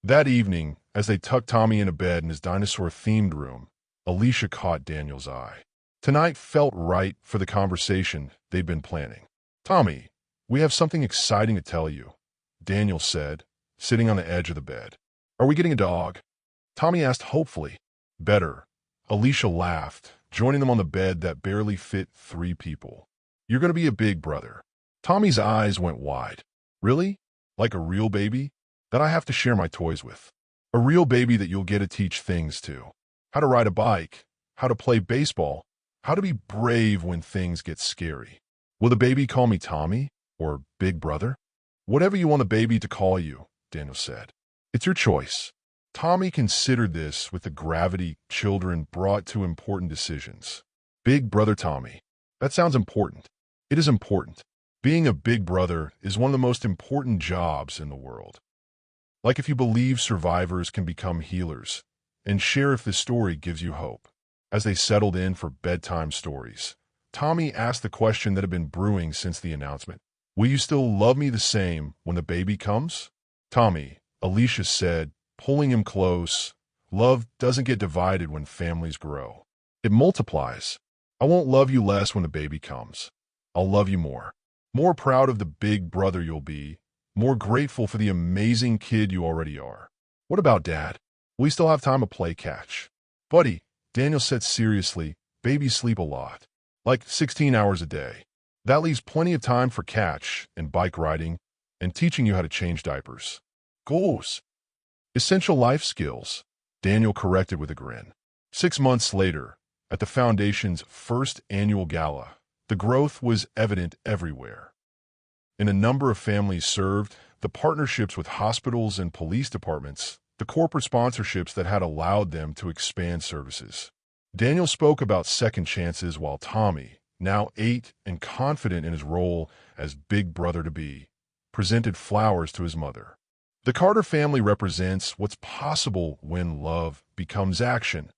That evening, as they tucked Tommy into bed in his dinosaur-themed room, Alicia caught Daniel's eye. Tonight felt right for the conversation they'd been planning. "Tommy, we have something exciting to tell you," Daniel said, sitting on the edge of the bed. "Are we getting a dog?" Tommy asked hopefully. "Better." Alicia laughed, joining them on the bed that barely fit 3 people. "You're going to be a big brother." Tommy's eyes went wide. "Really? Like a real baby? That I have to share my toys with? A real baby that you'll get to teach things to? How to ride a bike? How to play baseball? How to be brave when things get scary? Will the baby call me Tommy? Or Big Brother?" "Whatever you want the baby to call you," Daniel said. "It's your choice." Tommy considered this with the gravity children brought to important decisions. Big Brother Tommy. That sounds important. It is important. Being a big brother is one of the most important jobs in the world. Like if you believe survivors can become healers, and share if this story gives you hope. As they settled in for bedtime stories, Tommy asked the question that had been brewing since the announcement. "Will you still love me the same when the baby comes?" "Tommy," Alicia said, pulling him close, "love doesn't get divided when families grow. It multiplies. I won't love you less when the baby comes. I'll love you more. More proud of the big brother you'll be, more grateful for the amazing kid you already are." "What about Dad? We still have time to play catch." "Buddy," Daniel said seriously, "babies sleep a lot. Like 16 hours a day. That leaves plenty of time for catch and bike riding and teaching you how to change diapers." "Goals. Essential life skills," Daniel corrected with a grin. 6 months later, at the Foundation's first annual gala, the growth was evident everywhere. In a number of families served, the partnerships with hospitals and police departments, the corporate sponsorships that had allowed them to expand services. Daniel spoke about second chances while Tommy, now 8 and confident in his role as big brother-to-be, presented flowers to his mother. The Carter family represents what's possible when love becomes action,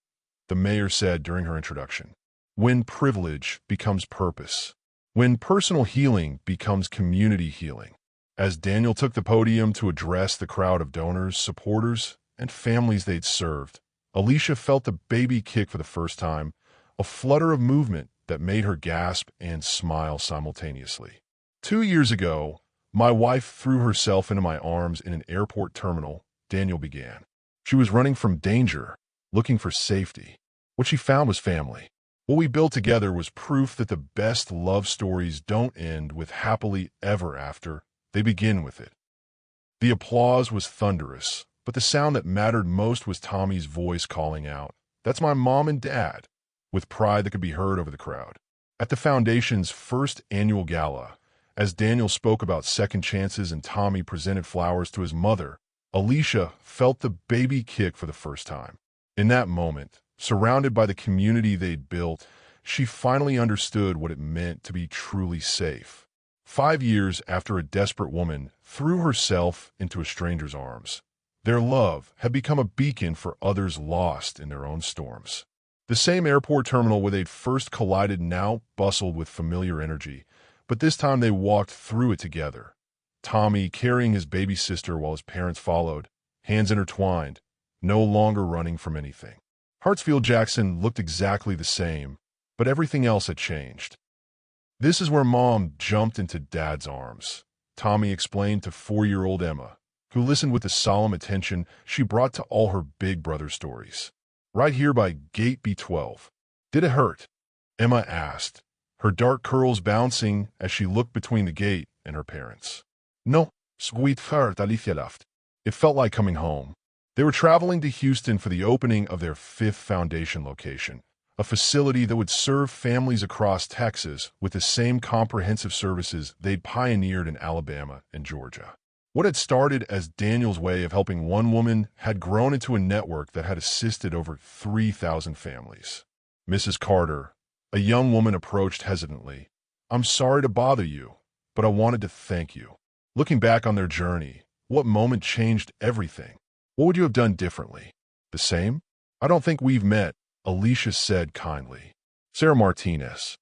the mayor said during her introduction. When privilege becomes purpose. When personal healing becomes community healing. As Daniel took the podium to address the crowd of donors, supporters, and families they'd served, Alicia felt the baby kick for the first time, a flutter of movement that made her gasp and smile simultaneously. 2 years ago, my wife threw herself into my arms in an airport terminal, Daniel began. She was running from danger, looking for safety. What she found was family. What we built together was proof that the best love stories don't end with happily ever after, they begin with it. The applause was thunderous, but the sound that mattered most was Tommy's voice calling out, "That's my mom and dad," with pride that could be heard over the crowd. At the Foundation's first annual gala, as Daniel spoke about second chances and Tommy presented flowers to his mother, Alicia felt the baby kick for the first time. In that moment, surrounded by the community they'd built, she finally understood what it meant to be truly safe. 5 years after a desperate woman threw herself into a stranger's arms, their love had become a beacon for others lost in their own storms. The same airport terminal where they'd first collided now bustled with familiar energy, but this time they walked through it together. Tommy carrying his baby sister while his parents followed, hands intertwined, no longer running from anything. Hartsfield-Jackson looked exactly the same, but everything else had changed. "This is where Mom jumped into Dad's arms," Tommy explained to 4-year-old Emma, who listened with the solemn attention she brought to all her big brother stories. "Right here by Gate B12. Did it hurt?" Emma asked, her dark curls bouncing as she looked between the gate and her parents. "No, sweet heart," Alicia laughed. It felt like coming home. They were traveling to Houston for the opening of their 5th Foundation location, a facility that would serve families across Texas with the same comprehensive services they'd pioneered in Alabama and Georgia. What had started as Daniel's way of helping one woman had grown into a network that had assisted over 3,000 families. Mrs. Carter, a young woman, approached hesitantly. "I'm sorry to bother you, but I wanted to thank you." Looking back on their journey, What moment changed everything? What would you have done differently? The same? I don't think we've met, Alicia said kindly. Sarah Martinez.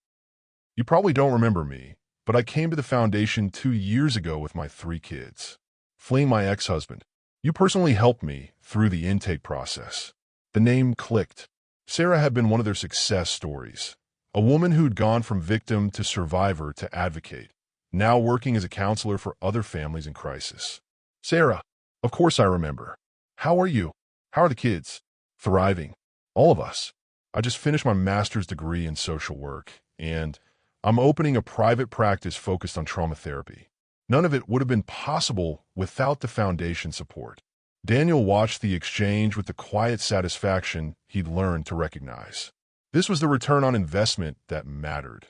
You probably don't remember me, but I came to the foundation 2 years ago with my 3 kids. Fleeing my ex-husband, you personally helped me through the intake process. The name clicked. Sarah had been one of their success stories. A woman who'd gone from victim to survivor to advocate, now working as a counselor for other families in crisis. Sarah, of course I remember. How are you? How are the kids? Thriving. All of us. I just finished my master's degree in social work, and I'm opening a private practice focused on trauma therapy. None of it would have been possible without the foundation support. Daniel watched the exchange with the quiet satisfaction he'd learned to recognize. This was the return on investment that mattered.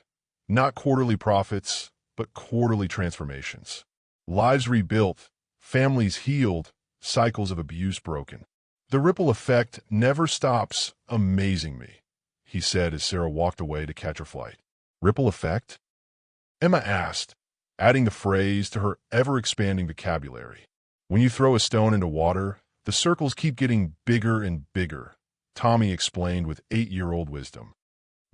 Not quarterly profits, but quarterly transformations. Lives rebuilt, families healed, cycles of abuse broken. The ripple effect never stops amazing me, he said as Sarah walked away to catch her flight. Ripple effect? Emma asked, adding the phrase to her ever-expanding vocabulary. When you throw a stone into water, the circles keep getting bigger and bigger, Tommy explained with 8-year-old wisdom.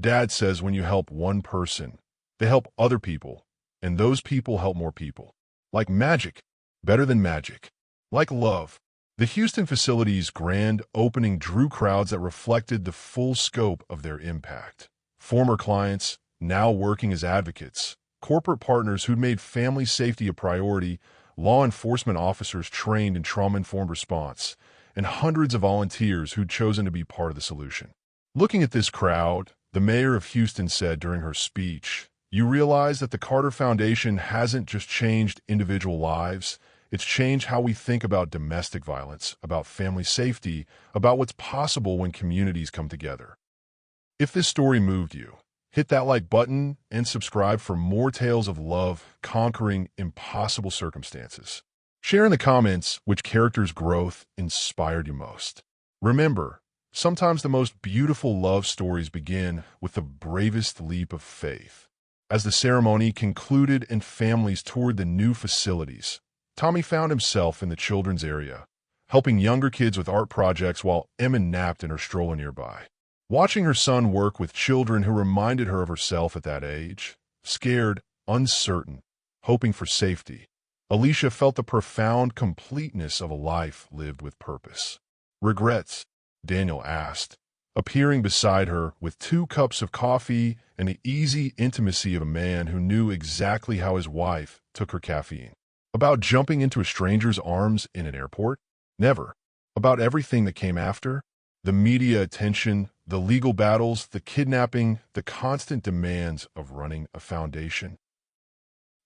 Dad says when you help one person, they help other people, and those people help more people. Like magic, better than magic. Like love. The Houston facility's grand opening drew crowds that reflected the full scope of their impact. Former clients, now working as advocates, corporate partners who'd made family safety a priority, law enforcement officers trained in trauma-informed response, and hundreds of volunteers who'd chosen to be part of the solution. Looking at this crowd, the mayor of Houston said during her speech, "You realize that the Carter Foundation hasn't just changed individual lives, it's changed how we think about domestic violence, about family safety, about what's possible when communities come together." If this story moved you, hit that like button and subscribe for more tales of love conquering impossible circumstances. Share in the comments which character's growth inspired you most. Remember, sometimes the most beautiful love stories begin with the bravest leap of faith. As the ceremony concluded and families toured the new facilities, Tommy found himself in the children's area, helping younger kids with art projects while Emma napped in her stroller nearby. Watching her son work with children who reminded her of herself at that age, scared, uncertain, hoping for safety, Alicia felt the profound completeness of a life lived with purpose. Regrets? Daniel asked, appearing beside her with 2 cups of coffee and the easy intimacy of a man who knew exactly how his wife took her caffeine. About jumping into a stranger's arms in an airport? Never. About everything that came after? The media attention, the legal battles, the kidnapping, the constant demands of running a foundation.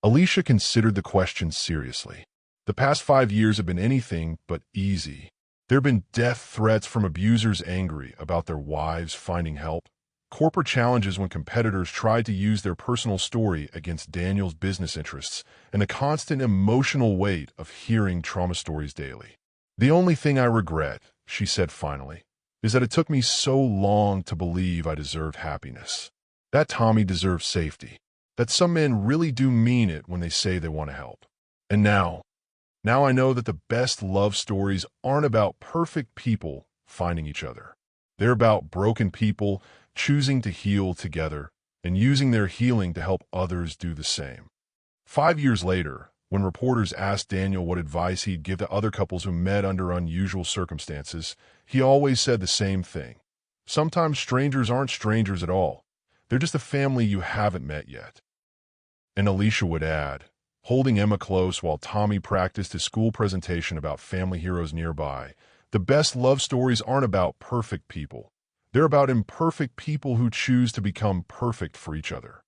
Alicia considered the question seriously. The past 5 years have been anything but easy. There have been death threats from abusers angry about their wives finding help, corporate challenges when competitors tried to use their personal story against Daniel's business interests, and the constant emotional weight of hearing trauma stories daily. The only thing I regret, she said finally, is that it took me so long to believe I deserved happiness. That Tommy deserves safety. That some men really do mean it when they say they want to help. And now I know that the best love stories aren't about perfect people finding each other. They're about broken people choosing to heal together and using their healing to help others do the same. 5 years later, when reporters asked Daniel what advice he'd give to other couples who met under unusual circumstances, he always said the same thing. Sometimes strangers aren't strangers at all. They're just a family you haven't met yet. And Alicia would add, holding Emma close while Tommy practiced his school presentation about family heroes nearby, the best love stories aren't about perfect people. They're about imperfect people who choose to become perfect for each other.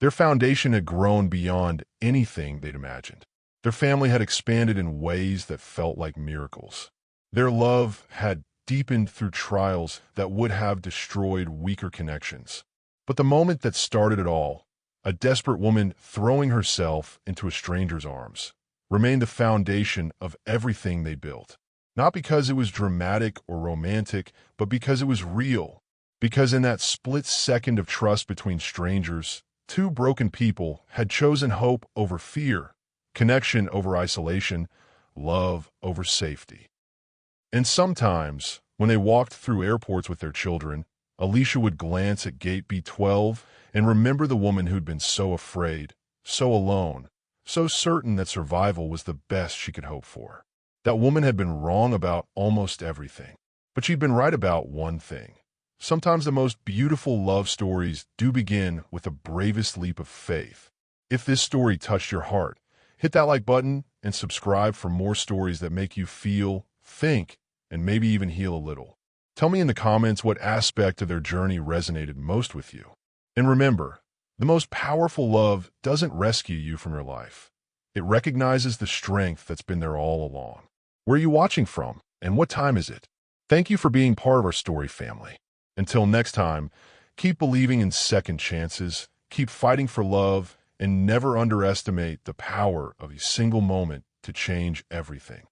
Their foundation had grown beyond anything they'd imagined. Their family had expanded in ways that felt like miracles. Their love had deepened through trials that would have destroyed weaker connections. But the moment that started it all, a desperate woman throwing herself into a stranger's arms, remained the foundation of everything they built. Not because it was dramatic or romantic, but because it was real. Because in that split second of trust between strangers, 2 broken people had chosen hope over fear, connection over isolation, love over safety. And sometimes, when they walked through airports with their children, Alicia would glance at gate B12 and remember the woman who'd been so afraid, so alone, so certain that survival was the best she could hope for. That woman had been wrong about almost everything, but she'd been right about one thing. Sometimes the most beautiful love stories do begin with the bravest leap of faith. If this story touched your heart, hit that like button and subscribe for more stories that make you feel, think, and maybe even heal a little. Tell me in the comments what aspect of their journey resonated most with you. And remember, the most powerful love doesn't rescue you from your life. It recognizes the strength that's been there all along. Where are you watching from, and what time is it? Thank you for being part of our story family. Until next time, keep believing in second chances, keep fighting for love, and never underestimate the power of a single moment to change everything.